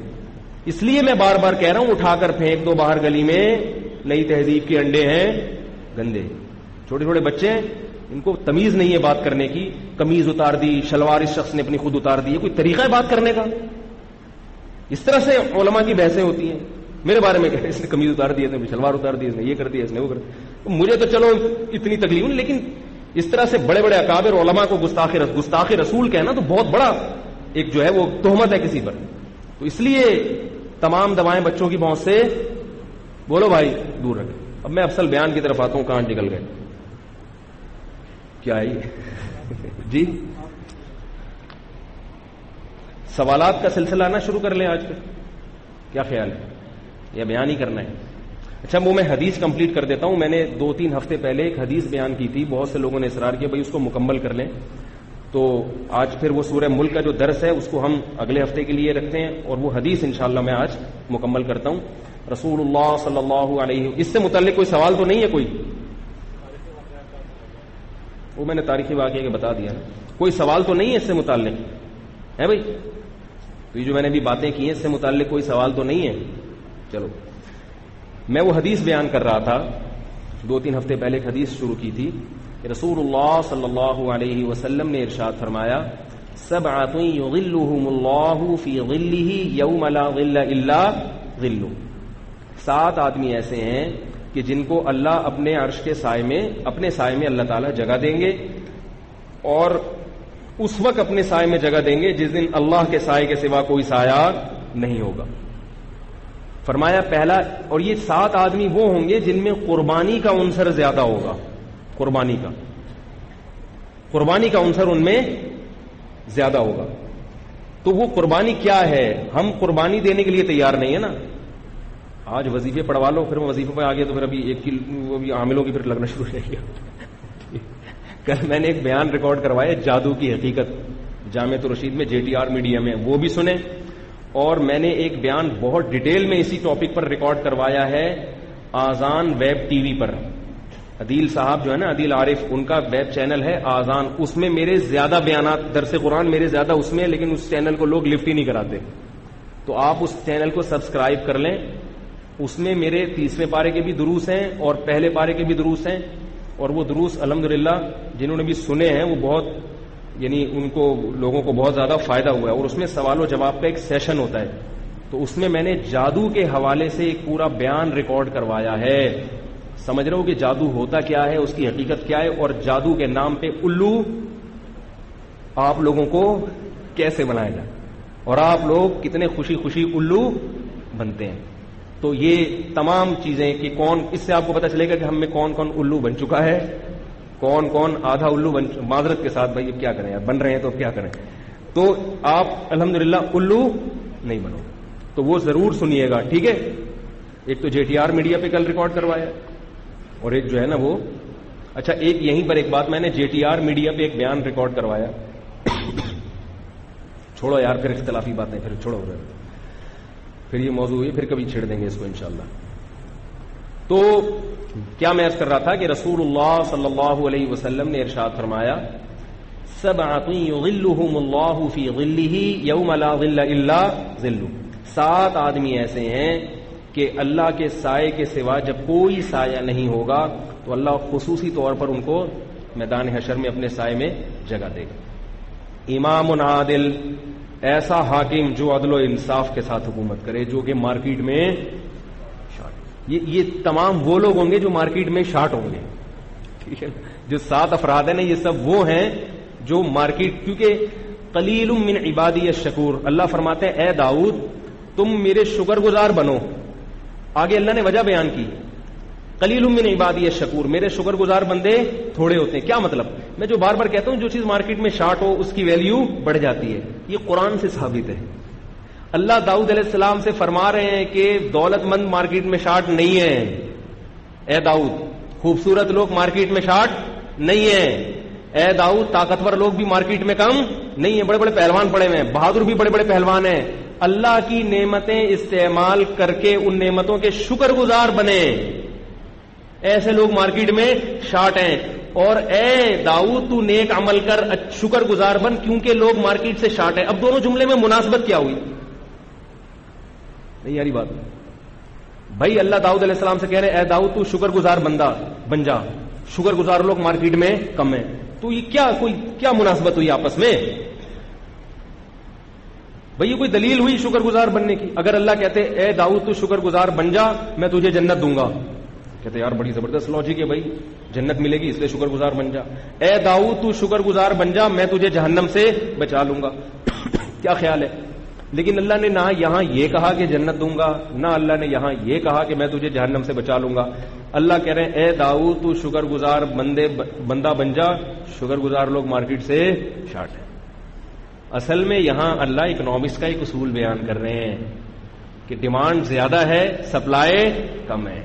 اس لیے میں بار بار کہہ رہا ہوں اٹھا کر پھینک دو باہر گلی میں، نئی تہذیب کے انڈے ہیں گندے. چھوٹے چھوٹے بچے ہیں، ان کو تمیز نہیں ہے بات کرنے کی. قمیض اتار دی، شلوار اس شخص نے اپنی خود اتار دی. کوئی طریقہ ہے بات کرنے کا؟ اس طرح سے علماء کی بحثیں ہوتی ہیں. میرے بارے میں کہ اس نے قمیض اتار دی، اس نے شلوار اتار دی، اس نے یہ کر دیا، اس نے وہ کر دیا. مجھے تو چلو اتنی تکلیف نہیں، لیکن اس طرح سے بڑے بڑے اکابر علماء کو گستاخ رسول کہنا تو بہت بڑا ایک جو ہے وہ تہمت ہے کسی پر. تو اس لیے تمام دوائیں بچوں کی پہنچ سے بولو بھائی دور رکھیں. اب میں افصل بیان کی طرف آتا ہوں. کہاں نکل گئے؟ کیا ہے جی؟ سوالات کا سلسلہ نہ شروع کر لیں آج کے؟ کیا خیال ہے؟ یا بیان ہی کرنا ہے؟ اچھا وہ میں حدیث کمپلیٹ کر دیتا ہوں. میں نے 2-3 ہفتے پہلے ایک حدیث بیان کی تھی، بہت سے لوگوں نے اصرار کیا بھائی اس کو مکمل کر لیں. تو آج پھر وہ سورہ ملک کا جو درس ہے اس کو ہم اگلے ہفتے کے لیے رکھتے ہیں، اور وہ حدیث انشاءاللہ میں آج مکمل کرتا ہوں. رسول اللہ صلی اللہ علیہ، اس سے متعلق کوئی سوال تو نہیں ہے کوئی؟ وہ میں نے تاریخی واقعے کے بتا دیا. کوئی سوال تو نہیں ہے اس سے متعلق ہے بھائی؟ تو یہ جو میں نے بھی باتیں کی ہیں اس سے متعلق کوئی سوال تو نہیں ہے؟ چلو میں وہ حدیث بیان کر رہا تھا. 2-3 ہفتے پہلے ایک حدیث شروع کی تھی. رسول اللہ صلی اللہ علیہ وسلم نے ارشاد فرمایا سبعۃ یظلھم اللہ فی ظلہ یوم لا ظل الا ظلہ. 7 آدمی ایسے ہیں کہ جن کو اللہ اپنے عرش کے سائے میں، اپنے سائے میں اللہ تعالیٰ جگہ دیں گے، اور اس وقت اپنے سائے میں جگہ دیں گے جس دن اللہ کے سائے کے سوا کوئی سایہ نہیں ہوگا. فرمایا پہلا، اور یہ 7 آدمی وہ ہوں گے جن میں قربانی کا عنصر زیادہ ہوگا. قربانی کا عنصر ان میں زیادہ ہوگا. تو وہ قربانی کیا ہے؟ ہم قربانی دینے کے لیے تیار نہیں ہے نا. آج وظیفے پڑھوا لو، پھر وظیفے پہ آگے تو پھر ابھی وہ بھی عاملوں کی پھر لگنا شروع ہو جائے گا. کل میں نے ایک بیان ریکارڈ کروایا جادو کی حقیقت. جامعۃ الرشید میں JTR میڈیا میں، وہ بھی سنیں. اور میں نے ایک بیان بہت ڈیٹیل میں اسی ٹاپک پر ریکارڈ کروایا ہے آذان ویب ٹی وی پر. عدیل صاحب جو ہے نا، عدیل عارف، ان کا ویب چینل ہے آذان. اس میں میرے زیادہ بیانات، درس قرآن میرے زیادہ اس میں، لیکن اس چینل کو لوگ لفٹ ہی نہیں کراتے. تو آپ اس چینل کو سبسکرائب کر لیں. اس میں میرے 30ویں پارے کے بھی دروس ہیں اور پہلے پارے کے بھی دروس ہیں. اور وہ دروس الحمدللہ جنہوں نے بھی سنے ہیں وہ بہت، یعنی ان کو لوگوں کو بہت زیادہ فائدہ ہوا ہے. اور اس میں سوال و جواب کا ایک سیشن ہوتا ہے. تو اس میں میں نے جادو کے حوالے سے ایک پورا بیان ریکارڈ کروایا ہے. سمجھ رہے ہو کہ جادو ہوتا کیا ہے، اس کی حقیقت کیا ہے، اور جادو کے نام پہ الو آپ لوگوں کو کیسے بنایا جائے، اور آپ لوگ کتنے خوشی خوشی الو بنتے ہیں. تو یہ تمام چیزیں کہ کون، اس سے آپ کو پتہ چلے گا کہ ہم میں کون کون الو بن چکا ہے، کون کون آدھا الو معذرت کے ساتھ بھائی اب کیا کریں یار، بن رہے ہیں تو اب کیا کریں. تو آپ الحمدللہ الو نہیں بنو. تو وہ ضرور سنیے گا، ٹھیک ہے. ایک تو JTR میڈیا پہ کل ریکارڈ کروایا، اور ایک جو ہے نا وہ، اچھا ایک یہیں پر ایک بات، میں نے JTR میڈیا پہ ایک بیان ریکارڈ کروایا. چھوڑو یار پھر اختلافی باتیں، پھر چھوڑو پھر یہ موضوع ہے، پھر کبھی چھیڑ دیں گے اس کو انشاءاللہ. تو کیا میں عرض کر رہا تھا کہ رسول اللہ صلی اللہ علیہ وسلم نے ارشاد فرمایا سبعۃ یظلھم اللہ فی ظلہ یوم لا ظل الا ظلہ. 7 آدمی ایسے ہیں کہ اللہ کے سائے کے سوا جب کوئی سایہ نہیں ہوگا تو اللہ خصوصی طور پر ان کو میدان حشر میں اپنے سائے میں جگہ دے گا. امام عادل، ایسا حاکم جو عدل و انصاف کے ساتھ حکومت کرے، جو کہ مارکیٹ میں شارٹ، یہ تمام وہ لوگ ہوں گے جو مارکیٹ میں شارٹ ہوں گے. ٹھیک ہے، جو 7 افراد ہیں نا، یہ سب وہ ہیں جو مارکیٹ، کیونکہ قلیل من عبادی الشکور، اللہ فرماتے ہیں اے داؤد تم میرے شکر گزار بنو. آگے اللہ نے وجہ بیان کی، قلیل من عبادی الشکور، میرے شکر گزار بندے تھوڑے ہوتے ہیں. کیا مطلب؟ میں جو بار بار کہتا ہوں جو چیز مارکیٹ میں شارٹ ہو اس کی ویلیو بڑھ جاتی ہے. یہ قرآن سے ثابت ہے. اللہ داؤد علیہ السلام سے فرما رہے ہیں کہ دولت مند مارکیٹ میں شارٹ نہیں ہے. اے داؤد خوبصورت لوگ مارکیٹ میں شارٹ نہیں ہے. اے داؤد طاقتور لوگ بھی مارکیٹ میں کم نہیں ہیں. بڑے بڑے پہلوان پڑے ہوئے ہیں، بہادر بھی بڑے بڑے پہلوان ہیں. اللہ کی نعمتیں استعمال کر کے ان نعمتوں کے شکر گزار بنے، ایسے لوگ مارکیٹ میں شارٹ ہیں. اور اے داؤد تو نیک عمل کر، شکر گزار بن، کیونکہ لوگ مارکیٹ سے شارٹ ہیں. اب دونوں جملے میں مناسبت کیا ہوئی؟ نہیں یاری بات بھائی. اللہ داؤد علیہ السلام سے کہہ رہے اے داؤد تو شکر گزار بندہ بن جا، شکر گزار لوگ مارکیٹ میں کم ہیں. تو یہ کیا مناسبت ہوئی آپس میں؟ بھئی یہ کوئی دلیل ہوئی شکر گزار بننے کی؟ اگر اللہ کہتے اے داؤد تو شکر گزار بن جا میں تجھے جنت دوں گا، کہتے یار بڑی زبردست لاجک ہے بھائی، جنت ملے گی اس لیے شکر گزار بن جا. اے داؤد تو شکر گزار بن جا میں تجھے جہنم سے بچا لوں گا. کیا خیال ہے؟ لیکن اللہ نے نہ یہاں یہ کہا کہ جنت دوں گا، نہ اللہ نے یہاں یہ کہا کہ میں تجھے جہنم سے بچا لوں گا. اللہ کہہ رہے ہیں اے داؤد تو شکر گزار بندہ بن جا، شکر گزار لوگ مارکیٹ سے شارٹ ہیں. اصل میں یہاں اللہ اکنامکس کا ایک اصول بیان کر رہے ہیں کہ ڈیمانڈ زیادہ ہے، سپلائی کم ہے.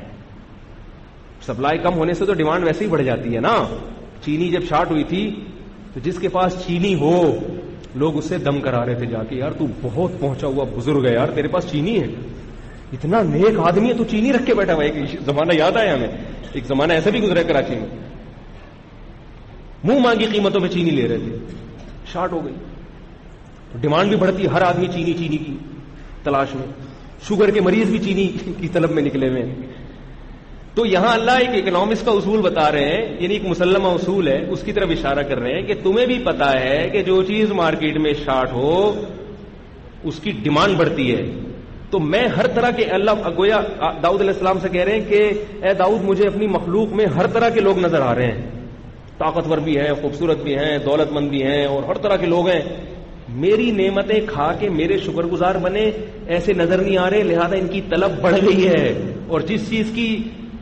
سپلائی کم ہونے سے تو ڈیمانڈ ویسے ہی بڑھ جاتی ہے نا. چینی جب شارٹ ہوئی تھی تو جس کے پاس چینی ہو لوگ اس سے دم کرا رہے تھے جا کے، یار تو بہت پہنچا ہوا بزرگ ہے یار، تیرے پاس چینی ہے، اتنا نیک آدمی ہے تو چینی رکھ کے بیٹھا ہوا. ایک زمانہ یاد آیا ہمیں، ایک زمانہ ایسا بھی گزرا کراچی میں، منہ مانگی قیمتوں پہ چینی لے رہے تھے. شارٹ ہو گئی تو ڈیمانڈ بھی بڑھتی، ہر آدمی چینی کی تلاش میں، شوگر کے مریض بھی چینی کی طلب میں نکلے ہوئے. تو یہاں اللہ ایک اکنامکس کا اصول بتا رہے ہیں، یعنی ایک مسلمہ اصول ہے، اس کی طرف اشارہ کر رہے ہیں کہ تمہیں بھی پتا ہے کہ جو چیز مارکیٹ میں شارٹ ہو اس کی ڈیمانڈ بڑھتی ہے. تو میں ہر طرح کے، اللہ گویا داؤد علیہ السلام سے کہہ رہے ہیں کہ اے داؤد مجھے اپنی مخلوق میں ہر طرح کے لوگ نظر آ رہے ہیں، طاقتور بھی ہیں، خوبصورت بھی ہیں، دولت مند بھی ہیں، اور ہر طرح کے لوگ ہیں. میری نعمتیں کھا کے میرے شکر گزار بنے ایسے نظر نہیں آ رہے، لہذا ان کی طلب بڑھ گئی ہے. اور جس چیز کی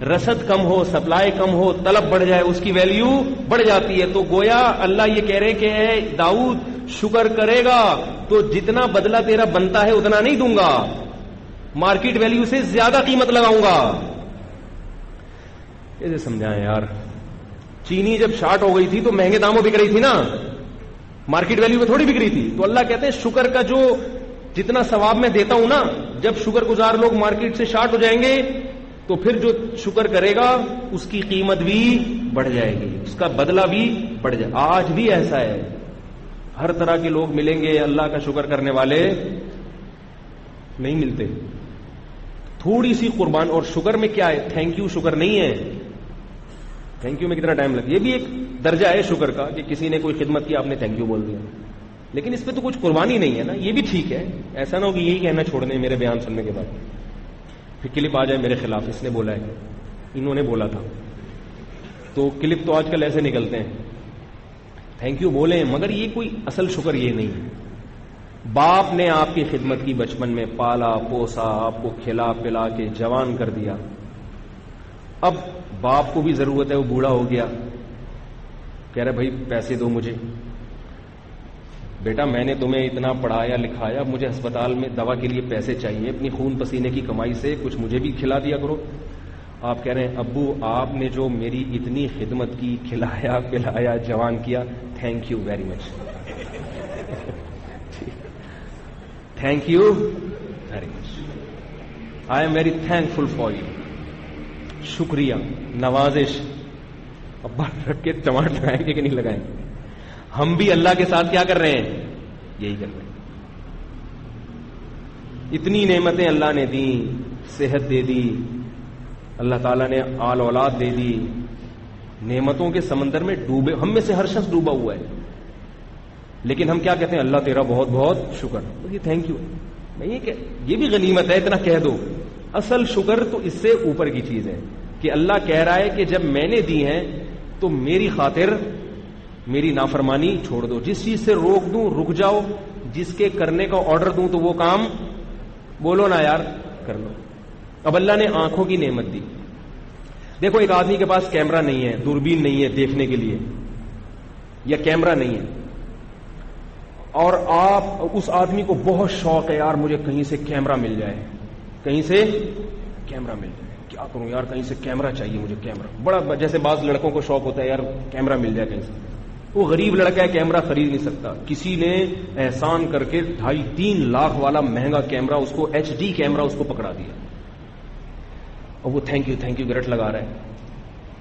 رسد کم ہو، سپلائی کم ہو، طلب بڑھ جائے، اس کی ویلیو بڑھ جاتی ہے. تو گویا اللہ یہ کہہ رہے کہ اے داؤد شکر کرے گا تو جتنا بدلہ تیرا بنتا ہے اتنا نہیں دوں گا، مارکیٹ ویلیو سے زیادہ قیمت لگاؤں گا. کیسے سمجھائیں یار؟ چینی جب شارٹ ہو گئی تھی تو مہنگے داموں بک رہی تھی نا، مارکیٹ ویلیو میں تھوڑی بک رہی تھی. تو اللہ کہتے ہیں شکر کا جو جتنا ثواب میں دیتا ہوں نا، جب شکر گزار لوگ مارکیٹ سے شارٹ ہو جائیں گے تو پھر جو شکر کرے گا اس کی قیمت بھی بڑھ جائے گی، اس کا بدلہ بھی بڑھ جائے گا. آج بھی ایسا ہے، ہر طرح کے لوگ ملیں گے، اللہ کا شکر کرنے والے نہیں ملتے. تھوڑی سی قربان. اور شکر میں کیا ہے؟ تھینک یو شکر نہیں ہے. تھینک یو میں کتنا ٹائم لگے، یہ بھی ایک درجہ ہے شکر کا کہ کسی نے کوئی خدمت کی آپ نے تھینک یو بول دیا، لیکن اس پہ تو کچھ قربانی نہیں ہے نا. یہ بھی ٹھیک ہے، ایسا نہ ہو کہ یہی کہنا چھوڑ دیں میرے بیان سننے کے بعد، پھر کلپ آ جائے میرے خلاف، اس نے بولا ہے، انہوں نے بولا تھا. تو کلپ تو آج کل ایسے نکلتے ہیں. تھینک یو بولیں، مگر یہ کوئی اصل شکر یہ نہیں ہے. باپ نے آپ کی خدمت کی، بچپن میں پالا پوسا، آپ کو کھلا پلا کے جوان کر دیا. اب باپ کو بھی ضرورت ہے، وہ بوڑھا ہو گیا، کہہ رہے بھائی پیسے دو مجھے. بیٹا میں نے تمہیں اتنا پڑھایا لکھایا، مجھے ہسپتال میں دوا کے لیے پیسے چاہیے، اپنی خون پسینے کی کمائی سے کچھ مجھے بھی کھلا دیا کرو. آپ کہہ رہے ہیں ابو آپ نے جو میری اتنی خدمت کی، کھلایا پلایا جوان کیا، thank you very much. Thank you very much, I am very thankful for you. شکریہ، نوازش. ابا رکھ کے ٹماٹر لگائیں گے کہ نہیں لگائیں گے؟ ہم بھی اللہ کے ساتھ کیا کر رہے ہیں؟ یہی کر رہے ہیں. اتنی نعمتیں اللہ نے دی، صحت دے دی، اللہ تعالیٰ نے آل اولاد دے دی، نعمتوں کے سمندر میں ڈوبے. ہم میں سے ہر شخص ڈوبا ہوا ہے، لیکن ہم کیا کہتے ہیں؟ اللہ تیرا بہت بہت شکر. یہ تھینک یو نہیں کہ یہ بھی غنیمت ہے، اتنا کہہ دو. اصل شکر تو اس سے اوپر کی چیز ہے کہ اللہ کہہ رہا ہے کہ جب میں نے دی ہیں تو میری خاطر میری نافرمانی چھوڑ دو. جس چیز سے روک دوں رک جاؤ، جس کے کرنے کا آرڈر دوں تو وہ کام بولو نا یار کر لو. اب اللہ نے آنکھوں کی نعمت دی. دیکھو ایک آدمی کے پاس کیمرہ نہیں ہے، دوربین نہیں ہے دیکھنے کے لیے، یا کیمرہ نہیں ہے، اور آپ اس آدمی کو بہت شوق ہے یار مجھے کہیں سے کیمرہ مل جائے، کہیں سے کیمرہ مل جائے، کیا کروں یار کہیں سے کیمرہ چاہیے مجھے، کیمرہ بڑا. جیسے بعض لڑکوں کو شوق ہوتا ہے یار کیمرہ مل جائے کہیں سے. وہ غریب لڑکا ہے، کیمرہ خرید نہیں سکتا، کسی نے احسان کر کے 2.5-3 لاکھ والا مہنگا کیمرہ، اس کو HD کیمرہ اس کو پکڑا دیا، اور وہ تھینک یو گرٹ لگا رہا ہے.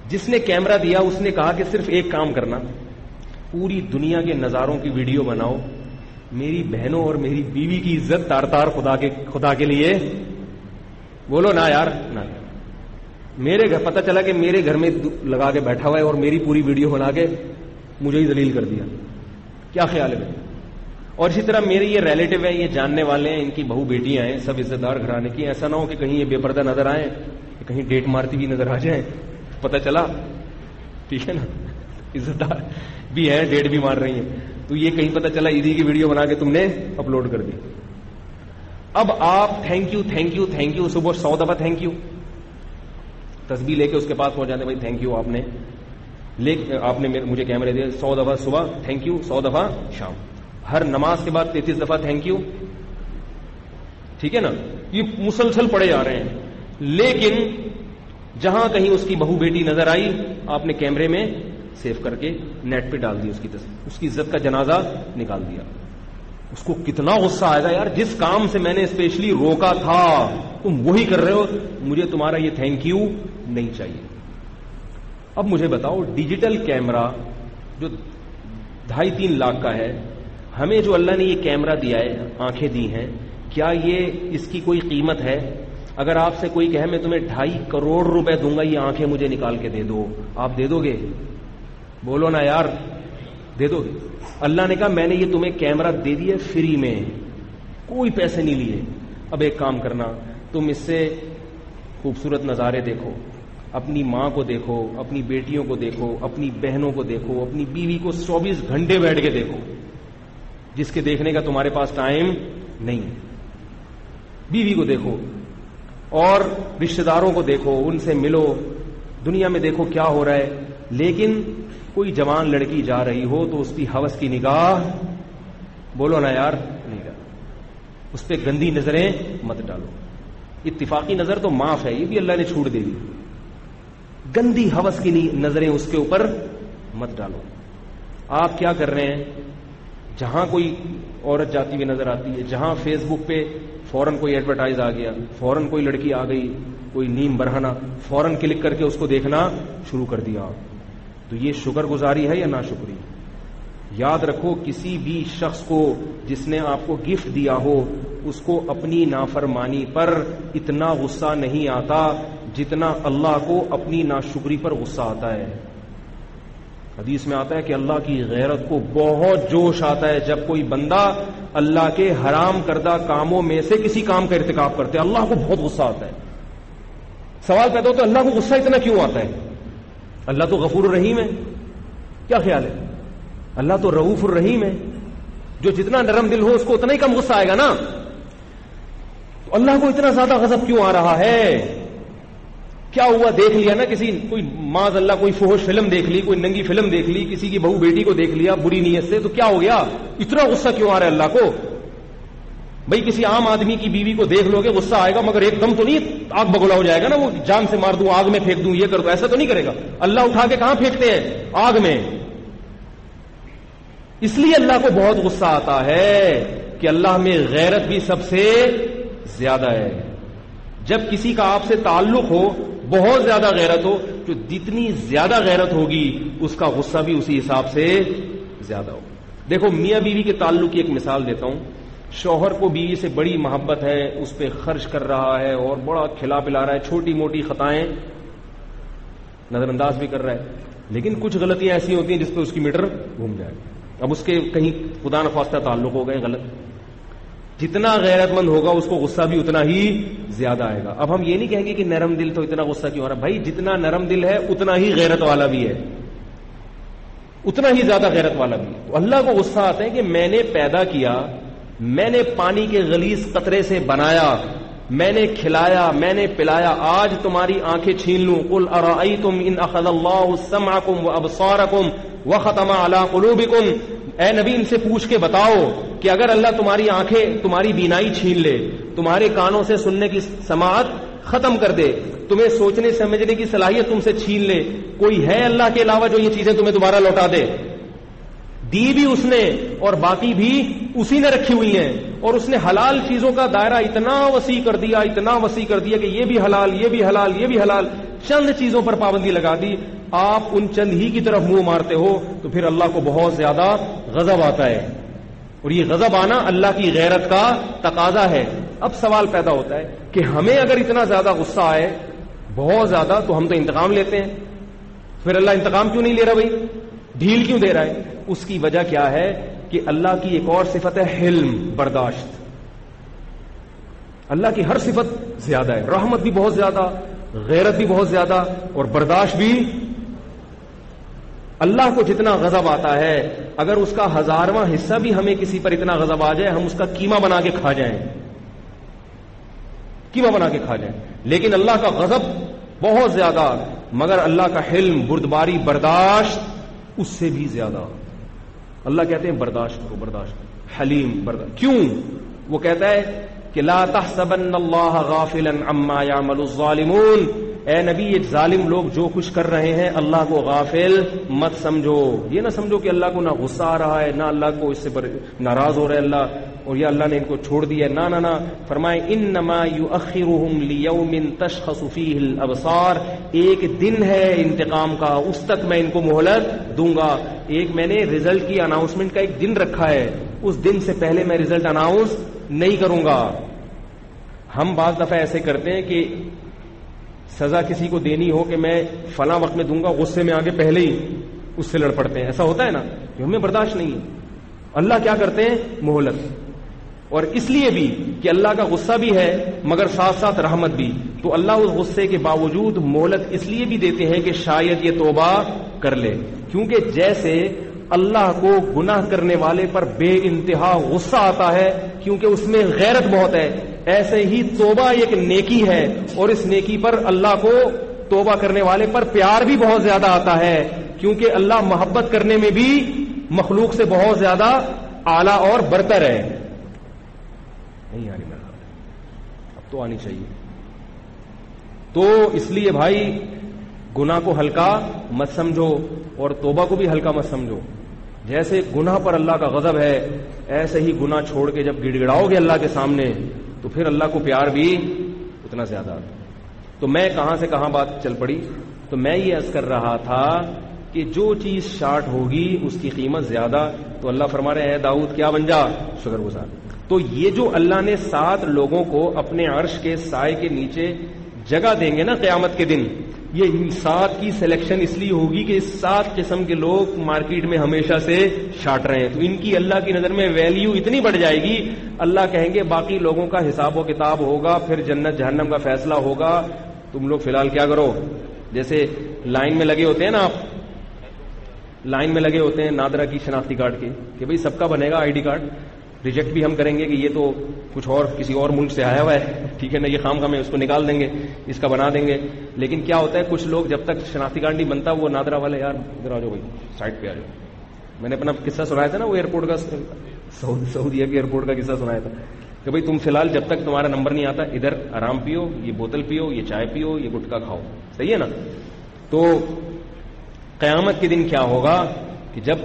جس نے کیمرہ دیا اس نے کہا کہ صرف ایک کام کرنا، پوری دنیا کے نظاروں کی ویڈیو بناؤ، میری بہنوں اور میری بیوی کی عزت تار خدا کے لیے بولو نا یار. نہ میرے گھر پتہ چلا کہ میرے گھر میں لگا کے بیٹھا ہوا ہے اور میری پوری ویڈیو بنا کے مجھے ہی ذلیل کر دیا. کیا خیال ہے؟ اور اسی طرح میرے یہ ریلیٹو ہیں، یہ جاننے والے ہیں، ان کی بہو بیٹیاں ہیں، سب عزت دار گھرانے کی. ایسا نہ ہو کہ کہیں یہ بے پردہ نظر آئیں، کہیں ڈیٹ مارتی بھی نظر آ جائیں، پتہ چلا. ٹھیک ہے نا، عزت دار بھی ہے، ڈیٹ بھی مار رہی ہیں، تو یہ کہیں پتہ چلا عیدی کی ویڈیو بنا کے تم نے اپلوڈ کر دی. اب آپ تھینک یو صبح 100 دفعہ تھینک یو، تسبیح لے کے اس کے پاس پہنچ جاتے بھائی تھینک یو آپ نے مجھے کیمرے دیا. 100 دفعہ صبح تھینک یو، 100 دفعہ شام، ہر نماز کے بعد 33 دفعہ تھینک یو. ٹھیک ہے نا، یہ مسلسل پڑے جا رہے ہیں. لیکن جہاں کہیں اس کی بہو بیٹی نظر آئی آپ نے کیمرے میں سیو کر کے نیٹ پہ ڈال دی اس کی تصویر، اس کی عزت کا جنازہ نکال دیا. اس کو کتنا غصہ آئے گا یار، جس کام سے میں نے اسپیشلی روکا تھا تم وہی کر رہے ہو، مجھے تمہارا یہ تھینک یو نہیں چاہیے. اب مجھے بتاؤ ڈیجیٹل کیمرہ جو 2.5-3 لاکھ کا ہے، ہمیں جو اللہ نے یہ کیمرہ دیا ہے، آنکھیں دی ہیں، کیا یہ اس کی کوئی قیمت ہے؟ اگر آپ سے کوئی کہے میں تمہیں 2.5 کروڑ روپے دوں گا یہ آنکھیں مجھے نکال کے دے دو، آپ دے دو گے؟ بولو نا یار، دے دو گے؟ اللہ نے کہا میں نے یہ تمہیں کیمرہ دے دیا فری میں، کوئی پیسے نہیں لیے. اب ایک کام کرنا، تم اس سے خوبصورت نظارے دیکھو، اپنی ماں کو دیکھو، اپنی بیٹیوں کو دیکھو، اپنی بہنوں کو دیکھو، اپنی بیوی کو 24 گھنٹے بیٹھ کے دیکھو، جس کے دیکھنے کا تمہارے پاس ٹائم نہیں ہے. بیوی کو دیکھو اور رشتہ داروں کو دیکھو، ان سے ملو، دنیا میں دیکھو کیا ہو رہا ہے. لیکن کوئی جوان لڑکی جا رہی ہو تو اس کی ہوس کی نگاہ بولو نا یار نہیں ڈالو، اس پہ گندی نظریں مت ڈالو. اتفاقی نظر تو معاف ہے، یہ بھی اللہ نے چھوٹ دے دی. گندی ہوس کی نظریں اس کے اوپر مت ڈالو. آپ کیا کر رہے ہیں؟ جہاں کوئی عورت جاتی ہوئی نظر آتی ہے، جہاں فیس بک پہ فوراً کوئی ایڈورٹائز آ گیا، فوراً کوئی لڑکی آ گئی، کوئی نیم برہنہ، فوراً کلک کر کے اس کو دیکھنا شروع کر دیا. تو یہ شکر گزاری ہے یا ناشکری؟ یاد رکھو کسی بھی شخص کو جس نے آپ کو گفٹ دیا ہو اس کو اپنی نافرمانی پر اتنا غصہ نہیں آتا جتنا اللہ کو اپنی ناشکری پر غصہ آتا ہے. حدیث میں آتا ہے کہ اللہ کی غیرت کو بہت جوش آتا ہے جب کوئی بندہ اللہ کے حرام کردہ کاموں میں سے کسی کام کا ارتکاب کرتے، اللہ کو بہت غصہ آتا ہے. سوال پیدا ہوتا ہے اللہ کو غصہ اتنا کیوں آتا ہے؟ اللہ تو غفور الرحیم ہے. کیا خیال ہے؟ اللہ تو رؤوف الرحیم ہے. جو جتنا نرم دل ہو اس کو اتنا ہی کم غصہ آئے گا نا. تو اللہ کو اتنا زیادہ غضب کیوں آ رہا ہے؟ کیا ہوا؟ دیکھ لیا نا کسی، کوئی معاذ اللہ کوئی فحش فلم دیکھ لی، کوئی ننگی فلم دیکھ لی، کسی کی بہو بیٹی کو دیکھ لیا بری نیت سے، تو کیا ہو گیا؟ اتنا غصہ کیوں آ رہا ہے اللہ کو؟ بھئی کسی عام آدمی کی بیوی کو دیکھ لو گے غصہ آئے گا، مگر ایک دم تو نہیں آگ بگولا ہو جائے گا نا، وہ جان سے مار دوں، آگ میں پھینک دوں، یہ کر دوں، ایسا تو نہیں کرے گا. اللہ اٹھا کے کہاں پھینکتے ہیں؟ آگ میں. اس لیے اللہ کو بہت غصہ آتا ہے کہ اللہ میں غیرت بھی سب سے زیادہ ہے. جب کسی کا آپ سے تعلق ہو، بہت زیادہ غیرت ہو، تو جتنی زیادہ غیرت ہوگی اس کا غصہ بھی اسی حساب سے زیادہ ہو. دیکھو میاں بیوی کے تعلق کی ایک مثال دیتا ہوں. شوہر کو بیوی سے بڑی محبت ہے، اس پہ خرچ کر رہا ہے اور بڑا کھلا پلا رہا ہے، چھوٹی موٹی خطائیں نظر انداز بھی کر رہا ہے، لیکن کچھ غلطیاں ایسی ہوتی ہیں جس پہ اس کی میٹر گھوم جائے. اب اس کے کہیں خدا نخواستہ تعلق ہو گئے غلط، جتنا غیرت مند ہوگا اس کو غصہ بھی اتنا ہی زیادہ آئے گا. اب ہم یہ نہیں کہیں گے کہ نرم دل تو اتنا غصہ کیوں ہو رہا ہے. بھائی جتنا نرم دل ہے اتنا ہی غیرت والا بھی ہے، اتنا ہی زیادہ غیرت والا بھی ہے. تو اللہ کو غصہ آتا ہے کہ میں نے پیدا کیا، میں نے پانی کے غلیظ قطرے سے بنایا، میں نے کھلایا، میں نے پلایا، آج تمہاری آنکھیں چھین لوں. قل ارأیتم ان اخذ اللہ سمعکم وابصارکم وختم علی قلوبکم. اے نبی ان سے پوچھ کے بتاؤ کہ اگر اللہ تمہاری آنکھیں، تمہاری بینائی چھین لے، تمہارے کانوں سے سننے کی سماعت ختم کر دے، تمہیں سوچنے سمجھنے کی صلاحیت تم سے چھین لے، کوئی ہے اللہ کے علاوہ جو یہ چیزیں تمہیں دوبارہ لوٹا دے؟ دی بھی اس نے اور باقی بھی اسی نے رکھی ہوئی ہیں. اور اس نے حلال چیزوں کا دائرہ اتنا وسیع کر دیا، اتنا وسیع کر دیا کہ یہ بھی حلال، یہ بھی حلال، یہ بھی حلال. چند چیزوں پر پابندی لگا دی. آپ ان چند ہی کی طرف منہ مارتے ہو تو پھر اللہ کو بہت زیادہ غضب آتا ہے، اور یہ غضب آنا اللہ کی غیرت کا تقاضا ہے. اب سوال پیدا ہوتا ہے کہ ہمیں اگر اتنا زیادہ غصہ آئے، بہت زیادہ، تو ہم تو انتقام لیتے ہیں، پھر اللہ انتقام کیوں نہیں لے رہا؟ بھائی ڈھیل کیوں دے رہا ہے؟ اس کی وجہ کیا ہے کہ اللہ کی ایک اور صفت ہے حلم، برداشت. اللہ کی ہر صفت زیادہ ہے، رحمت بھی بہت زیادہ، غیرت بھی بہت زیادہ، اور برداشت بھی. اللہ کو جتنا غضب آتا ہے، اگر اس کا 1000واں حصہ بھی ہمیں کسی پر اتنا غضب آ جائے، ہم اس کا قیمہ بنا کے کھا جائیں، قیمہ بنا کے کھا جائیں. لیکن اللہ کا غضب بہت زیادہ، مگر اللہ کا حلم، بردباری، برداشت اس سے بھی زیادہ. اللہ کہتے ہیں برداشت کرو، برداشت حلیم، برداشت. کیوں؟ وہ کہتا ہے کہ لا تحسبن اللہ غافلا عما يعمل الظالمون. اے نبی یہ ظالم لوگ جو کچھ کر رہے ہیں اللہ کو غافل مت سمجھو. یہ نہ سمجھو کہ اللہ کو نہ غصہ آ رہا ہے، نہ اللہ کو اس سے ناراض ہو رہا ہے اللہ، اور یہ اللہ نے ان کو چھوڑ دیا. نہ نہ نہ، فرمائے انما یؤخرهم لیوم تشخص فیہ الابصار. ایک دن ہے انتقام کا، اس تک میں ان کو مہلت دوں گا. ایک میں نے رزلٹ کی اناؤنسمنٹ کا ایک دن رکھا ہے، اس دن سے پہلے میں رزلٹ اناؤنس نہیں کروں گا. ہم بعض دفعہ ایسے کرتے ہیں کہ سزا کسی کو دینی ہو کہ میں فلاں وقت میں دوں گا، غصے میں آگے پہلے ہی اس سے لڑ پڑتے ہیں. ایسا ہوتا ہے نا، کہ ہمیں برداشت نہیں ہے. اللہ کیا کرتے ہیں؟ مہلت. اور اس لیے بھی کہ اللہ کا غصہ بھی ہے مگر ساتھ ساتھ رحمت بھی. تو اللہ اس غصے کے باوجود مہلت اس لیے بھی دیتے ہیں کہ شاید یہ توبہ کر لے. کیونکہ جیسے اللہ کو گناہ کرنے والے پر بے انتہا غصہ آتا ہے کیونکہ اس میں غیرت بہت ہے، ایسے ہی توبہ ایک نیکی ہے، اور اس نیکی پر اللہ کو توبہ کرنے والے پر پیار بھی بہت زیادہ آتا ہے، کیونکہ اللہ محبت کرنے میں بھی مخلوق سے بہت زیادہ اعلیٰ اور برتر ہے. نہیں آنی میرا، اب تو آنی چاہیے. تو اس لیے بھائی گناہ کو ہلکا مت سمجھو اور توبہ کو بھی ہلکا مت سمجھو. جیسے گناہ پر اللہ کا غضب ہے، ایسے ہی گناہ چھوڑ کے جب گڑ گڑاؤ گے اللہ کے سامنے تو پھر اللہ کو پیار بھی اتنا زیادہ آتا. تو میں کہاں سے کہاں بات چل پڑی. تو میں یہ عرض کر رہا تھا کہ جو چیز شارٹ ہوگی اس کی قیمت زیادہ. تو اللہ فرما رہے ہیں داؤد کیا بن جا، شکر گزار. تو یہ جو اللہ نے 7 لوگوں کو اپنے عرش کے سائے کے نیچے جگہ دیں گے نا قیامت کے دن، یہ ان 7 کی سلیکشن اس لیے ہوگی کہ 7 قسم کے لوگ مارکیٹ میں ہمیشہ سے شارٹ رہے ہیں. تو ان کی اللہ کی نظر میں ویلیو اتنی بڑھ جائے گی، اللہ کہیں گے باقی لوگوں کا حساب و کتاب ہوگا، پھر جنت جہنم کا فیصلہ ہوگا. تم لوگ فی الحال کیا کرو، جیسے لائن میں لگے ہوتے ہیں نا، آپ لائن میں لگے ہوتے ہیں نادرا کی شناختی کارڈ کی کہ بھئی سب کا بنے گا آئی ڈی کارڈ، ریجیکٹ بھی ہم کریں گے کہ یہ تو کچھ اور کسی اور ملک سے آیا ہوا ہے، ٹھیک ہے نا، یہ خام میں اس کو نکال دیں گے، اس کا بنا دیں گے. لیکن کیا ہوتا ہے کچھ لوگ جب تک شناختی کارڈ نہیں بنتا وہ نادرا والے یار ادھر آ جاؤ بھائی سائڈ پہ آ جاؤ. میں نے اپنا قصہ سنایا تھا نا وہ ایئرپورٹ کا، سعودیہ کے ایئرپورٹ کا قصہ سنایا تھا کہ بھئی تم فی الحال جب تک تمہارا نمبر نہیں آتا ادھر آرام پیو، یہ بوتل پیو، یہ چائے پیو، یہ گٹکا کھاؤ. صحیح ہے نا. تو قیامت کے دن کیا ہوگا کہ جب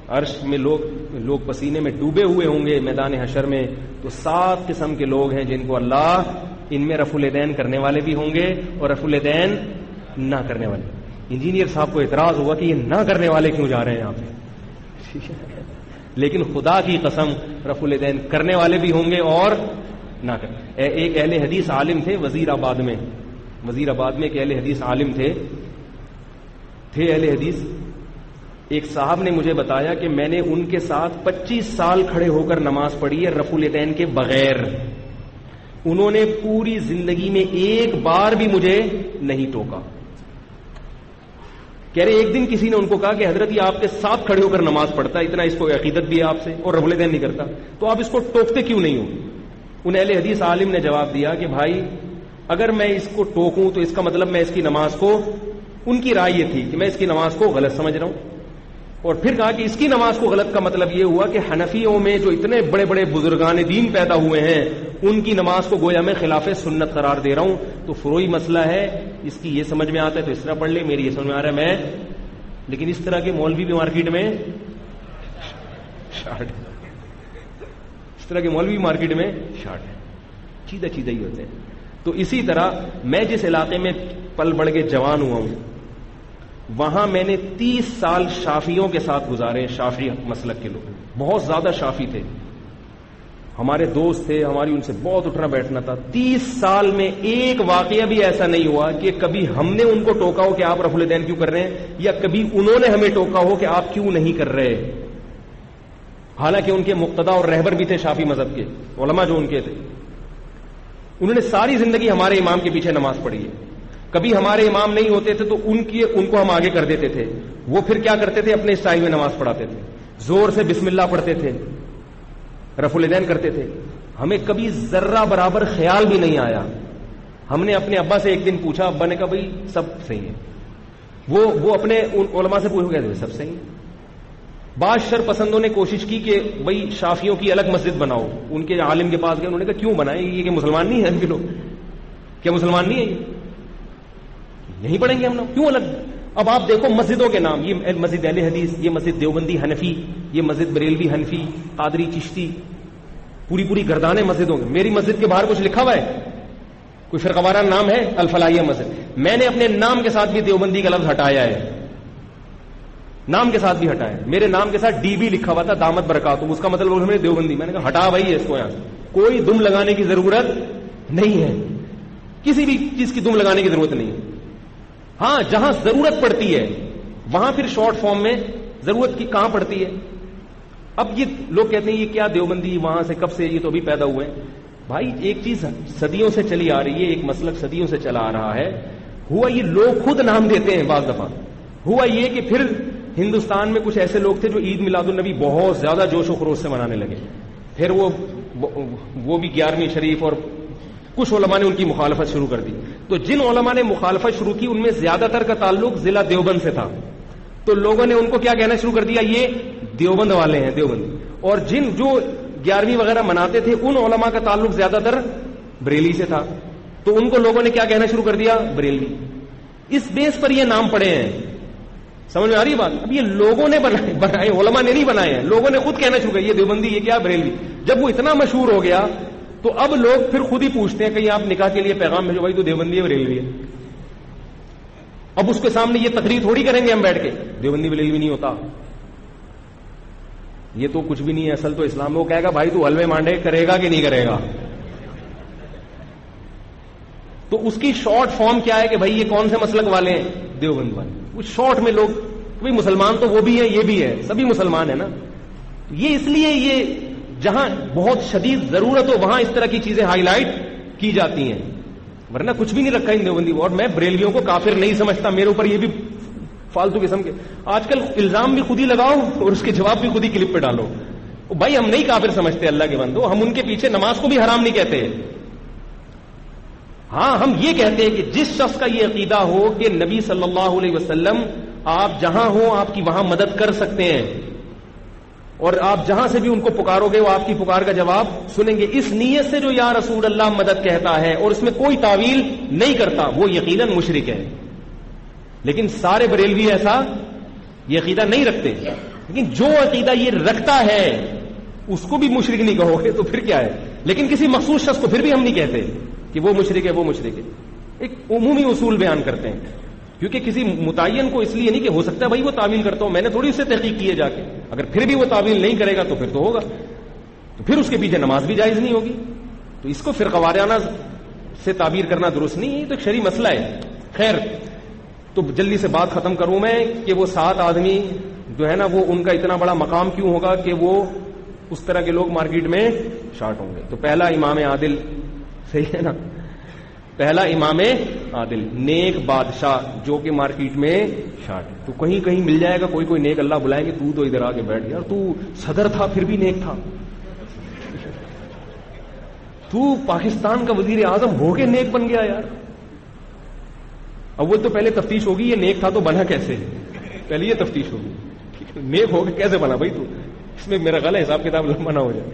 عرش میں لوگ پسینے میں ڈوبے ہوئے ہوں گے میدان حشر میں، تو 7 قسم کے لوگ ہیں جن کو اللہ ان میں رفع الیدین کرنے والے بھی ہوں گے اور رفع الیدین نہ کرنے والے. انجینئر صاحب کو اعتراض ہوا کہ یہ نہ کرنے والے کیوں جا رہے ہیں یہاں پہ، لیکن خدا کی قسم رفع الیدین کرنے والے بھی ہوں گے اور نہ کر. ایک اہل حدیث عالم تھے وزیر آباد میں ایک اہل حدیث عالم تھے اہل حدیث. ایک صاحب نے مجھے بتایا کہ میں نے ان کے ساتھ 25 سال کھڑے ہو کر نماز پڑھی ہے رفع الیدین کے بغیر. انہوں نے پوری زندگی میں ایک بار بھی مجھے نہیں ٹوکا. کہہ رہے ایک دن کسی نے ان کو کہا کہ حضرت یہ آپ کے ساتھ کھڑے ہو کر نماز پڑھتا ہے، اتنا اس کو عقیدت بھی ہے آپ سے اور رفع الیدین نہیں کرتا، تو آپ اس کو ٹوکتے کیوں نہیں ہو؟ ان اہل حدیث عالم نے جواب دیا کہ بھائی اگر میں اس کو ٹوکوں تو اس کا مطلب میں اس کی نماز کو، ان کی رائے یہ تھی کہ میں اس کی نماز کو غلط سمجھ رہا ہوں. اور پھر کہا کہ اس کی نماز کو غلط کا مطلب یہ ہوا کہ حنفیوں میں جو اتنے بڑے بڑے بزرگان دین پیدا ہوئے ہیں ان کی نماز کو گویا میں خلاف سنت قرار دے رہا ہوں. تو فروعی مسئلہ ہے، اس کی یہ سمجھ میں آتا ہے تو اس طرح پڑھ لے، میری یہ سمجھ میں آ رہا ہے میں. لیکن اس طرح کے مولوی بھی مارکیٹ میں شارٹ، اس طرح کے مولوی مارکیٹ میں شارٹ ہے، چیدہ ہی ہوتے ہیں. تو اسی طرح میں جس علاقے میں پل بڑھ کے جوان ہوا ہوں وہاں میں نے 30 سال شافیوں کے ساتھ گزارے. شافی مسلک کے لوگ بہت زیادہ شافی تھے، ہمارے دوست تھے، ہماری ان سے بہت اٹھنا بیٹھنا تھا. 30 سال میں ایک واقعہ بھی ایسا نہیں ہوا کہ کبھی ہم نے ان کو ٹوکا ہو کہ آپ رفع الیدین کیوں کر رہے ہیں، یا کبھی انہوں نے ہمیں ٹوکا ہو کہ آپ کیوں نہیں کر رہے. حالانکہ ان کے مقتدا اور رہبر بھی تھے شافی مذہب کے علماء جو ان کے تھے، انہوں نے ساری زندگی ہمارے امام کے پیچھے نماز پڑھی ہے. کبھی ہمارے امام نہیں ہوتے تھے تو ان کو ہم آگے کر دیتے تھے. وہ پھر کیا کرتے تھے، اپنے اسٹائل میں نماز پڑھاتے تھے، زور سے بسم اللہ پڑھتے تھے، رفع الیدین کرتے تھے. ہمیں کبھی ذرہ برابر خیال بھی نہیں آیا. ہم نے اپنے ابا سے ایک دن پوچھا، ابا نے کہا بھائی سب صحیح ہے. وہ اپنے علماء سے پوچھ گئے سب صحیح ہے. بعض شر پسندوں نے کوشش کی کہ بھائی شافیوں کی الگ مسجد بناؤ. ان کے عالم کے پاس گئے، انہوں نے کہا کیوں بنائیں، یہ کہ مسلمان نہیں ہیں ان کے لوگ، کیا مسلمان نہیں ہیں، نہیں پڑھیں گے ہم لوگ، کیوں الگ. اب آپ دیکھو مسجدوں کے نام، یہ مسجد اہل حدیث، یہ مسجد دیوبندی حنفی، یہ مسجد بریلوی حنفی، قادری چشتی، پوری گردانیں مسجدوں میں. میری مسجد کے باہر کچھ لکھا ہوا ہے، کوئی فرقہ وارانہ نام ہے، الفلاحیہ مسجد. میں نے اپنے نام کے ساتھ بھی دیوبندی کا لفظ ہٹایا ہے، نام کے ساتھ بھی ہٹایا ہے. میرے نام کے ساتھ ڈی بی لکھا ہوا تھا، دامت برکاتہم، اس کا مطلب دیوبندی. میں نے کہا ہٹا بھائی اس کو یہاں سے، کوئی دم لگانے کی ضرورت نہیں ہے، کسی بھی چیز کی دم لگانے کی ضرورت نہیں ہے. ہاں جہاں ضرورت پڑتی ہے وہاں پھر شارٹ فارم میں ضرورت کی کہاں پڑتی ہے. اب یہ لوگ کہتے ہیں یہ کیا دیوبندی وہاں سے کب سے، یہ تو ابھی پیدا ہوئے ہیں. بھائی ایک چیز صدیوں سے چلی آ رہی ہے، ایک مسلک صدیوں سے چلا آ رہا ہے. ہوا یہ لوگ خود نام دیتے ہیں بعض دفعہ. ہوا یہ کہ پھر ہندوستان میں کچھ ایسے لوگ تھے جو عید میلاد النبی بہت زیادہ جوش و خروش سے منانے لگے. پھر وہ بھی 11ویں شریف، اور کچھ علماء نے ان کی مخالفت شروع کر دی. تو جن علماء نے مخالفت شروع کی ان میں زیادہ تر کا تعلق ضلع دیوبند سے تھا. تو لوگوں نے ان کو کیا کہنا شروع کر دیا، یہ دیوبند والے ہیں، دیوبند. اور جو 11ویں وغیرہ مناتے تھے ان علماء کا تعلق زیادہ تر بریلی سے تھا. تو ان کو لوگوں نے کیا کہنا شروع کر دیا، بریلوی. اس بیس پر یہ نام پڑے ہیں. سمجھ میں آ رہی بات؟ اب یہ لوگوں نے بنائے، علماء نے نہیں بنائے ہیں، لوگوں نے خود کہنا شروع کیا یہ دیوبندی، یہ کیا بریلوی. جب وہ اتنا مشہور ہو گیا تو اب لوگ پھر خود ہی پوچھتے ہیں کہ آپ نکاح کے لیے پیغام بھیجو، بھائی تو دیوبندی ہے بریلوی ہے. اب اس کے سامنے یہ تقریر تھوڑی کریں گے ہم بیٹھ کے دیوبندی بریلوی نہیں ہوتا، یہ تو کچھ بھی نہیں ہے اصل تو اسلام میں. وہ کہے گا بھائی تو حلوے مانڈے کرے گا کہ نہیں کرے گا. تو اس کی شارٹ فارم کیا ہے کہ بھائی یہ کون سے مسلک والے ہیں؟ دیوبند والے. وہ شارٹ میں لوگ بھائی مسلمان تو وہ بھی ہے یہ بھی ہے، سبھی مسلمان ہیں نا. یہ اس لیے یہ جہاں بہت شدید ضرورت ہو وہاں اس طرح کی چیزیں ہائی لائٹ کی جاتی ہیں، ورنہ کچھ بھی نہیں رکھا ان دیوبندی. اور میں بریلویوں کو کافر نہیں سمجھتا، میرے اوپر یہ بھی فالتو قسم کے آج کل الزام بھی خود ہی لگاؤ اور اس کے جواب بھی خود ہی کلپ پہ ڈالو. بھائی ہم نہیں کافر سمجھتے اللہ کے بندو، ہم ان کے پیچھے نماز کو بھی حرام نہیں کہتے. ہاں ہم یہ کہتے ہیں کہ جس شخص کا یہ عقیدہ ہو کہ نبی صلی اللہ علیہ وسلم آپ جہاں ہوں آپ کی وہاں مدد کر سکتے ہیں اور آپ جہاں سے بھی ان کو پکارو گے وہ آپ کی پکار کا جواب سنیں گے، اس نیت سے جو یا رسول اللہ مدد کہتا ہے اور اس میں کوئی تعویل نہیں کرتا وہ یقیناً مشرک ہے. لیکن سارے بریلوی ایسا یہ عقیدہ نہیں رکھتے، لیکن جو عقیدہ یہ رکھتا ہے اس کو بھی مشرک نہیں کہو گے تو پھر کیا ہے. لیکن کسی مخصوص شخص کو پھر بھی ہم نہیں کہتے کہ وہ مشرک ہے وہ مشرک ہے. ایک عمومی اصول بیان کرتے ہیں، کیونکہ کسی متعین کو اس لیے نہیں کہ ہو سکتا ہے بھائی وہ تعویل کرتا ہوں، میں نے تھوڑی اس سے تحقیق کی ہے جا کے. اگر پھر بھی وہ تعویل نہیں کرے گا تو پھر تو ہوگا، تو پھر اس کے پیچھے نماز بھی جائز نہیں ہوگی. تو اس کو فرقہ وارانہ سے تعبیر کرنا درست نہیں ہے، تو ایک شرعی مسئلہ ہے. خیر تو جلدی سے بات ختم کروں میں کہ وہ 7 آدمی جو ہے نا وہ ان کا اتنا بڑا مقام کیوں ہوگا کہ وہ اس طرح کے لوگ مارکیٹ میں شارٹ ہوں گے. تو پہلا امام عادل، صحیح ہے نا، پہلا امام عادل نیک بادشاہ جو کہ مارکیٹ میں شارٹ. تو کہیں کہیں مل جائے گا کوئی نیک، اللہ بلائیں گے تو ادھر آ کے بیٹھ گیا، تو صدر تھا پھر بھی نیک تھا، تو پاکستان کا وزیر اعظم ہو کے نیک بن گیا یار. اول تو پہلے تفتیش ہوگی یہ نیک تھا تو بنا کیسے، پہلے یہ تفتیش ہوگی نیک ہو کے کیسے بنا بھائی. تو اس میں میرا غلط حساب کتاب لمبا نہ ہو جائے.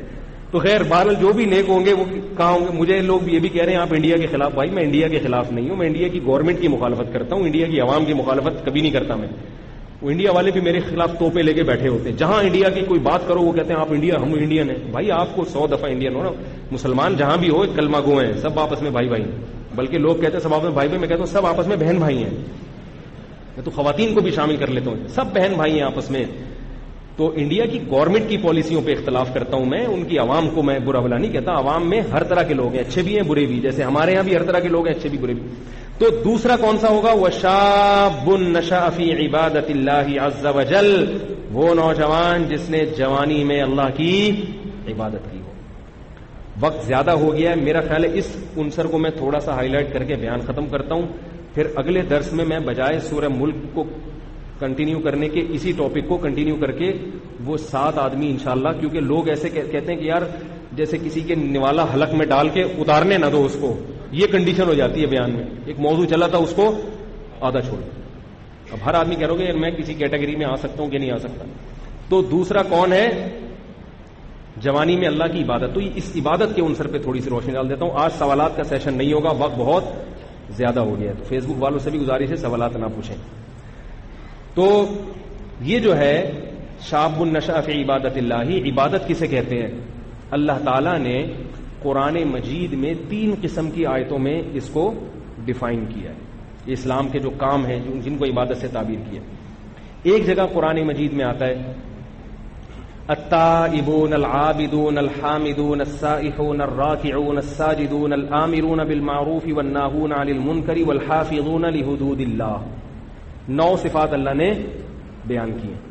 تو خیر بہرحال جو بھی نیک ہوں گے وہ کہاں ہوں گے. مجھے لوگ یہ بھی کہہ رہے ہیں آپ انڈیا کے خلاف. بھائی میں انڈیا کے خلاف نہیں ہوں، میں انڈیا کی گورنمنٹ کی مخالفت کرتا ہوں، انڈیا کی عوام کی مخالفت کبھی نہیں کرتا میں. وہ انڈیا والے بھی میرے خلاف توپے لے کے بیٹھے ہوتے ہیں، جہاں انڈیا کی کوئی بات کرو وہ کہتے ہیں آپ انڈیا، ہم انڈین ہیں. بھائی آپ کو 100 دفعہ انڈین ہو نا، مسلمان جہاں بھی ہو کلمہ گو ہیں، سب آپس میں بھائی بھائی ہیں. بلکہ لوگ کہتے ہیں سب آپس میں بھائی بھائی، میں کہتا ہوں سب آپس میں بہن بھائی ہیں. میں تو خواتین کو بھی شامل کر لیتا ہوں، سب بہن بھائی ہیں آپس میں. تو انڈیا کی گورنمنٹ کی پالیسیوں پہ اختلاف کرتا ہوں میں، ان کی عوام کو میں برا بھلا نہیں کہتا. عوام میں ہر طرح کے لوگ ہیں، اچھے بھی ہیں برے بھی، جیسے ہمارے یہاں بھی ہر طرح کے لوگ ہیں، اچھے بھی برے بھی. تو دوسرا کون سا ہوگا؟ وَشَابٌ نَشَأَ فِي عِبَادَةِ اللَّهِ عَزَّ وَجَلَّ، وہ نوجوان جس نے جوانی میں اللہ کی عبادت کی ہو. وقت زیادہ ہو گیا ہے، میرا خیال ہے اس عنصر کو میں تھوڑا سا ہائی لائٹ کر کے بیان ختم کرتا ہوں. پھر اگلے درس میں بجائے سورہ ملک کو کنٹینیو کرنے کے اسی ٹاپک کو کنٹینیو کر کے وہ 7 آدمی انشاءاللہ، کیونکہ لوگ ایسے کہتے ہیں کہ یار جیسے کسی کے نوالا حلق میں ڈال کے اتارنے نہ دو اس کو، یہ کنڈیشن ہو جاتی ہے بیان میں. ایک موضوع چلا تھا اس کو آدھا چھوڑ. اب ہر آدمی کہہ رہا کہ میں کسی کیٹیگری میں آ سکتا ہوں کہ نہیں آ سکتا. تو دوسرا کون ہے؟ جوانی میں اللہ کی عبادت. تو اس عبادت کے عنصر پہ تھوڑی سی روشنی ڈال دیتا ہوں. آج سوالات کا سیشن نہیں ہوگا، وقت بہت زیادہ ہو گیا ہے، تو فیس بک والوں سے بھی گزارش ہے سوالات نہ پوچھیں. تو یہ جو ہے شاب النشأ فی عبادت اللہ، عبادت کسے کہتے ہیں؟ اللہ تعالیٰ نے قرآن مجید میں 3 قسم کی آیتوں میں اس کو ڈیفائن کیا ہے. اسلام کے جو کام ہیں جن کو عبادت سے تعبیر کیا. ایک جگہ قرآن مجید میں آتا ہے التائبون العابدون الحامدون السائحون الراکعون الساجدون الآمرون بالمعروف والناہون عن المنکر والحافظون لحدود اللہ. 9 صفات اللہ نے بیان کی ہیں.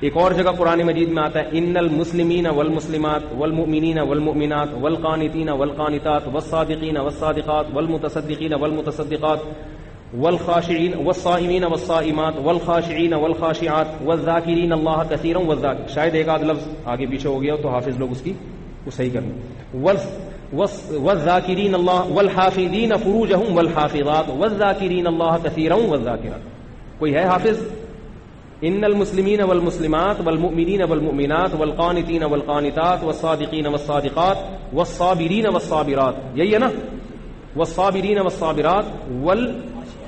ایک اور جگہ قرآن مجید میں آتا ہے ان المسلمین والمسلمات والمؤمنین والمؤمنات والقانتین والقانتات والصادقین والصادقات والمتصدقین والمتصدقات والخاشعین والصائمین والصائمات والخاشعین والخاشعات والذاکرین اللہ کثیرا والذاکرین. شاید ایک آدھ لفظ آگے پیچھے ہو گیا تو حافظ لوگ اس کی وہ صحیح کرنا. والذاکرین اللہ والحافظین فروجہم والحافظات والذاکرین اللہ کثیرا والذاکرات. کوئی ہے حافظ؟ ان المسلمین والمسلمات والمؤمنین والمؤمنات والقانتین والقانتات والصادقین والصادقات والصابرین والصابرات، یہی ہے نا؟ والصابرین والصابرات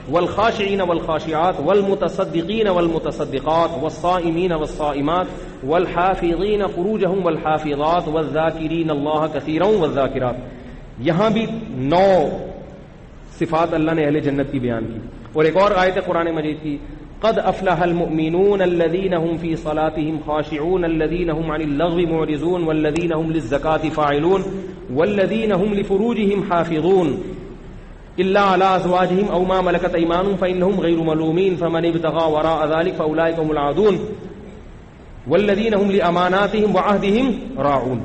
والخاشعين والخاشعات والمتصدقين والمتصدقات والصائمين والصائمات والحافظين فروجهم والحافظات والذاكرين الله كثيرا والذاكرات. یہاں بھی 9 صفات اللہ نے اہل جنت کی بیان کی. اور ایک اور آیت قرآن مجید کی قد افلح المؤمنون الذين هم في صلاتهم خاشعون الذين هم عن اللغو معرضون والذين هم للزكاة فاعلون والذين هم لفروجهم حافظون إلا على أزواجهم أو ما ملكت أيمانهم فإنهم غير ملومين فمن ابتغى وراء ذلك فأولئك هم العادون والذين هم لأماناتهم وعهدهم راعون.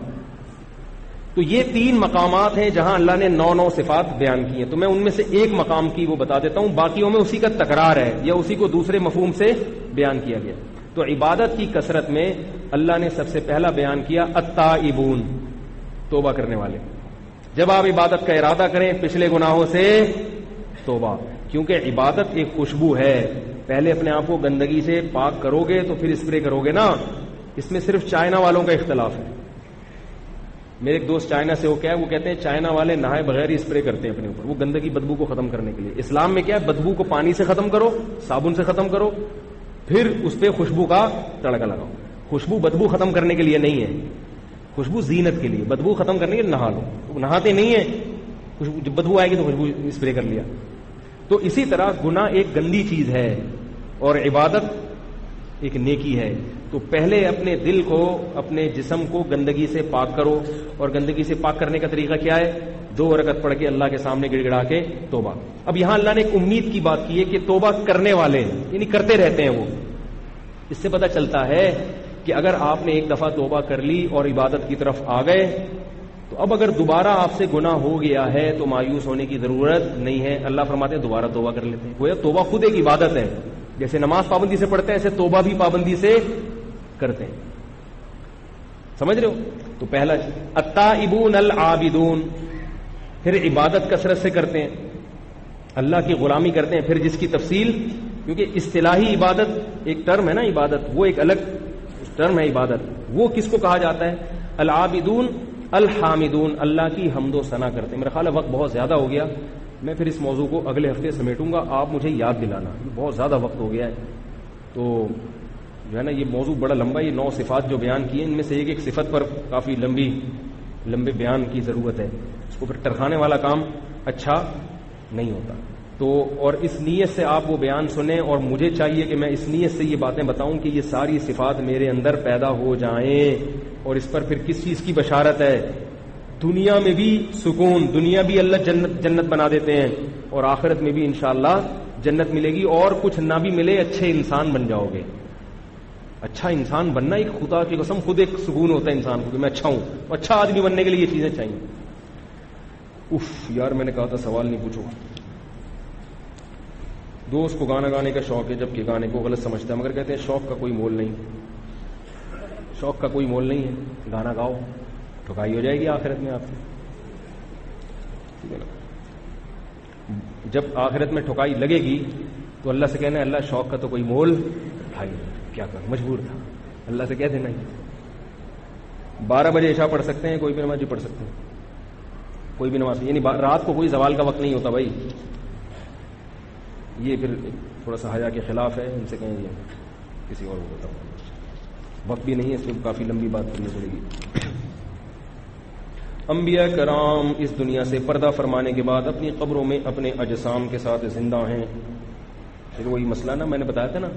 تو یہ 3 مقامات ہیں جہاں اللہ نے 9 صفات بیان کی ہیں. تو میں ان میں سے ایک مقام کی وہ بتا دیتا ہوں, باقیوں میں اسی کا تکرار ہے یا اسی کو دوسرے مفہوم سے بیان کیا گیا. تو عبادت کی کثرت میں اللہ نے سب سے پہلا بیان کیا التائبون, توبہ کرنے والے. جب آپ عبادت کا ارادہ کریں پچھلے گناہوں سے توبہ, کیونکہ عبادت ایک خوشبو ہے. پہلے اپنے آپ کو گندگی سے پاک کرو گے تو پھر اسپرے کرو گے نا. اس میں صرف چائنا والوں کا اختلاف ہے. میرے ایک دوست چائنا سے, وہ کیا ہے, وہ کہتے ہیں چائنا والے نہائے بغیر ہی اسپرے کرتے ہیں اپنے اوپر, وہ گندگی بدبو کو ختم کرنے کے لیے. اسلام میں کیا ہے, بدبو کو پانی سے ختم کرو, صابن سے ختم کرو, پھر اس پہ خوشبو کا تڑکا لگاؤ. خوشبو بدبو ختم کرنے کے لیے نہیں ہے, خوشبو زینت کے لیے. بدبو ختم کرنے کے لیے نہا لو, نہاتے نہیں ہیں, خوشبو جب بدبو آئے گی تو خوشبو اسپرے کر لیا. تو اسی طرح گناہ ایک گندی چیز ہے اور عبادت ایک نیکی ہے. تو پہلے اپنے دل کو, اپنے جسم کو گندگی سے پاک کرو. اور گندگی سے پاک کرنے کا طریقہ کیا ہے, 2 رکعت پڑھ کے اللہ کے سامنے گڑ گڑا کے توبہ. اب یہاں اللہ نے ایک امید کی بات کی ہے کہ توبہ کرنے والے یعنی کرتے رہتے ہیں وہ. اس سے پتہ چلتا ہے کہ اگر آپ نے ایک دفعہ توبہ کر لی اور عبادت کی طرف آ گئے تو اب اگر دوبارہ آپ سے گناہ ہو گیا ہے تو مایوس ہونے کی ضرورت نہیں ہے. اللہ فرماتے ہیں دوبارہ توبہ کر لیتے ہیں. گویا توبہ خود ایک عبادت ہے. جیسے نماز پابندی سے پڑھتے ہیں ایسے توبہ بھی پابندی سے کرتے ہیں. سمجھ رہے ہو؟ تو پہلا التائبون العابدون, پھر عبادت کثرت سے کرتے ہیں, اللہ کی غلامی کرتے ہیں. پھر جس کی تفصیل, کیونکہ اصطلاحی عبادت ایک ٹرم ہے نا, عبادت وہ ایک الگ ٹرم ہے. عبادت وہ کس کو کہا جاتا ہے؟ العابدون الحامدون, اللہ کی حمد و ثنا کرتے ہیں. میرا خیال ہے وقت بہت زیادہ ہو گیا, میں پھر اس موضوع کو اگلے ہفتے سمیٹوں گا. آپ مجھے یاد دلانا, بہت زیادہ وقت ہو گیا ہے. تو جو ہے نا یہ موضوع بڑا لمبا, یہ 9 صفات جو بیان کی ہیں ان میں سے ایک صفت پر کافی لمبے بیان کی ضرورت ہے. اس کو پھر ٹرکانے والا کام اچھا نہیں ہوتا. تو اور اس نیت سے آپ وہ بیان سنیں, اور مجھے چاہیے کہ میں اس نیت سے یہ باتیں بتاؤں کہ یہ ساری صفات میرے اندر پیدا ہو جائیں. اور اس پر پھر کس چیز کی بشارت ہے؟ دنیا میں بھی سکون, دنیا بھی اللہ جنت بنا دیتے ہیں, اور آخرت میں بھی انشاءاللہ جنت ملے گی. اور کچھ نہ بھی ملے, اچھے انسان بن جاؤ گے. اچھا انسان بننا ایک خدا کی قسم خود ایک سکون ہوتا ہے انسان کو کہ میں اچھا ہوں. اچھا آدمی بننے کے لیے یہ چیزیں چاہیے. یار میں نے کہا تھا سوال نہیں پوچھو. دوست کو گانا گانے کا شوق ہے جبکہ گانے کو غلط سمجھتا ہے, مگر کہتے ہیں شوق کا کوئی مول نہیں. شوق کا کوئی مول نہیں ہے, گانا گاؤ, ٹھکائی ہو جائے گی آخرت میں آپ سے. جب آخرت میں ٹھکائی لگے گی تو اللہ سے کہنا ہے اللہ شوق کا تو کوئی مول اٹھائی, کیا کروں مجبور تھا. اللہ سے کہہ دینا 12 بجے عشاء پڑھ سکتے ہیں, کوئی بھی نماز پڑھ سکتے ہیں, کوئی بھی نماز, یعنی رات کو کوئی زوال کا وقت نہیں ہوتا بھائی. یہ پھر تھوڑا سا حیا کے خلاف ہے, ان سے کہیں یہ کسی اور کو بتاؤں. وقت بھی نہیں ہے, اس میں کافی لمبی بات کرنی پڑے گی. انبیاء کرام اس دنیا سے پردہ فرمانے کے بعد اپنی قبروں میں اپنے اجسام کے ساتھ زندہ ہیں. پھر وہی مسئلہ نا میں نے بتایا تھا نا,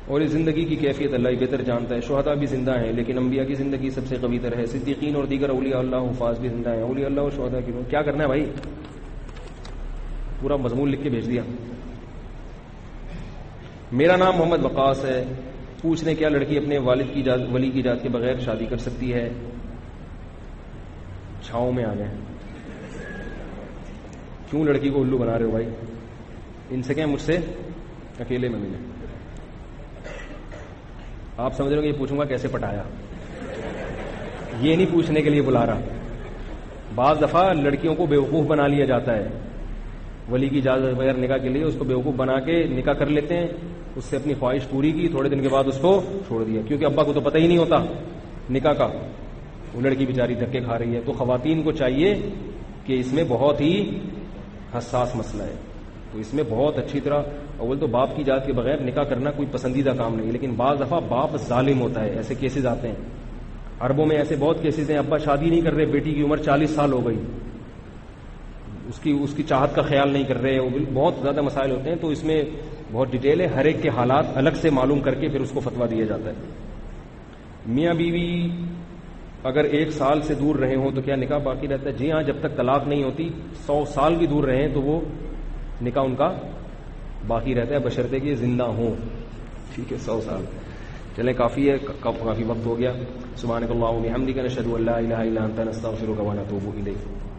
اور اس زندگی کی کیفیت اللہ بہتر جانتا ہے. شہداء بھی زندہ ہیں لیکن انبیاء کی زندگی سب سے قوی تر ہے. صدیقین اور دیگر اولیاء اللہ حفاظ بھی زندہ ہیں. اولیاء اللہ اور شہداء کی کیا کرنا ہے بھائی, پورا مضمون لکھ کے بھیج دیا. میرا نام محمد وقاص ہے. پوچھ لیں کیا لڑکی اپنے والد کی ولی کی اجازت کے بغیر شادی کر سکتی ہے؟ چھاؤں میں آ گئے. کیوں لڑکی کو الو بنا رہے ہو بھائی؟ ان سے کہیں مجھ سے اکیلے میں ملے. آپ سمجھ رہے ہو کہ یہ پوچھوں گا کیسے پٹایا, یہ نہیں پوچھنے کے لیے بلا رہا. بعض دفعہ لڑکیوں کو بیوقوف بنا لیا جاتا ہے ولی کی اجازت بغیر نکاح کے لیے. اس کو بیوقوف بنا کے نکاح کر لیتے ہیں, اس سے اپنی خواہش پوری کی, تھوڑے دن کے بعد اس کو چھوڑ دیا, کیونکہ ابا کو تو پتہ ہی نہیں ہوتا نکاح کا. وہ لڑکی بیچاری دھکے کھا رہی ہے. تو خواتین کو چاہیے کہ اس میں بہت ہی حساس مسئلہ ہے. تو اس میں بہت اچھی طرح، اول تو باپ کی اجازت کے بغیر نکاح کرنا کوئی پسندیدہ کام نہیں، لیکن بعض دفعہ باپ ظالم ہوتا ہے. ایسے کیسز آتے ہیں عربوں میں، ایسے بہت کیسز ہیں. ابا شادی نہیں کر رہے، بیٹی کی عمر 40 سال ہو گئی، اس کی چاہت کا خیال نہیں کر رہے. بہت زیادہ مسائل ہوتے ہیں. تو اس میں بہت ڈیٹیل ہے، ہر ایک کے حالات الگ سے معلوم کر کے پھر اس کو فتویٰ دیا جاتا ہے. میاں بیوی اگر 1 سال سے دور رہے ہوں تو کیا نکاح باقی رہتا ہے؟ جی ہاں، جب تک طلاق نہیں ہوتی. 100 سال بھی دور رہے تو وہ نکاح ان کا باقی رہتا ہے، بشرطے کہ یہ زندہ ہوں. ٹھیک ہے، 100 سال. چلیں کافی ہے، کافی وقت ہو گیا. سبحانک اللہم و بحمدک، نشہد ان لا الہ الا انت، نستغفرک و نتوب الیک.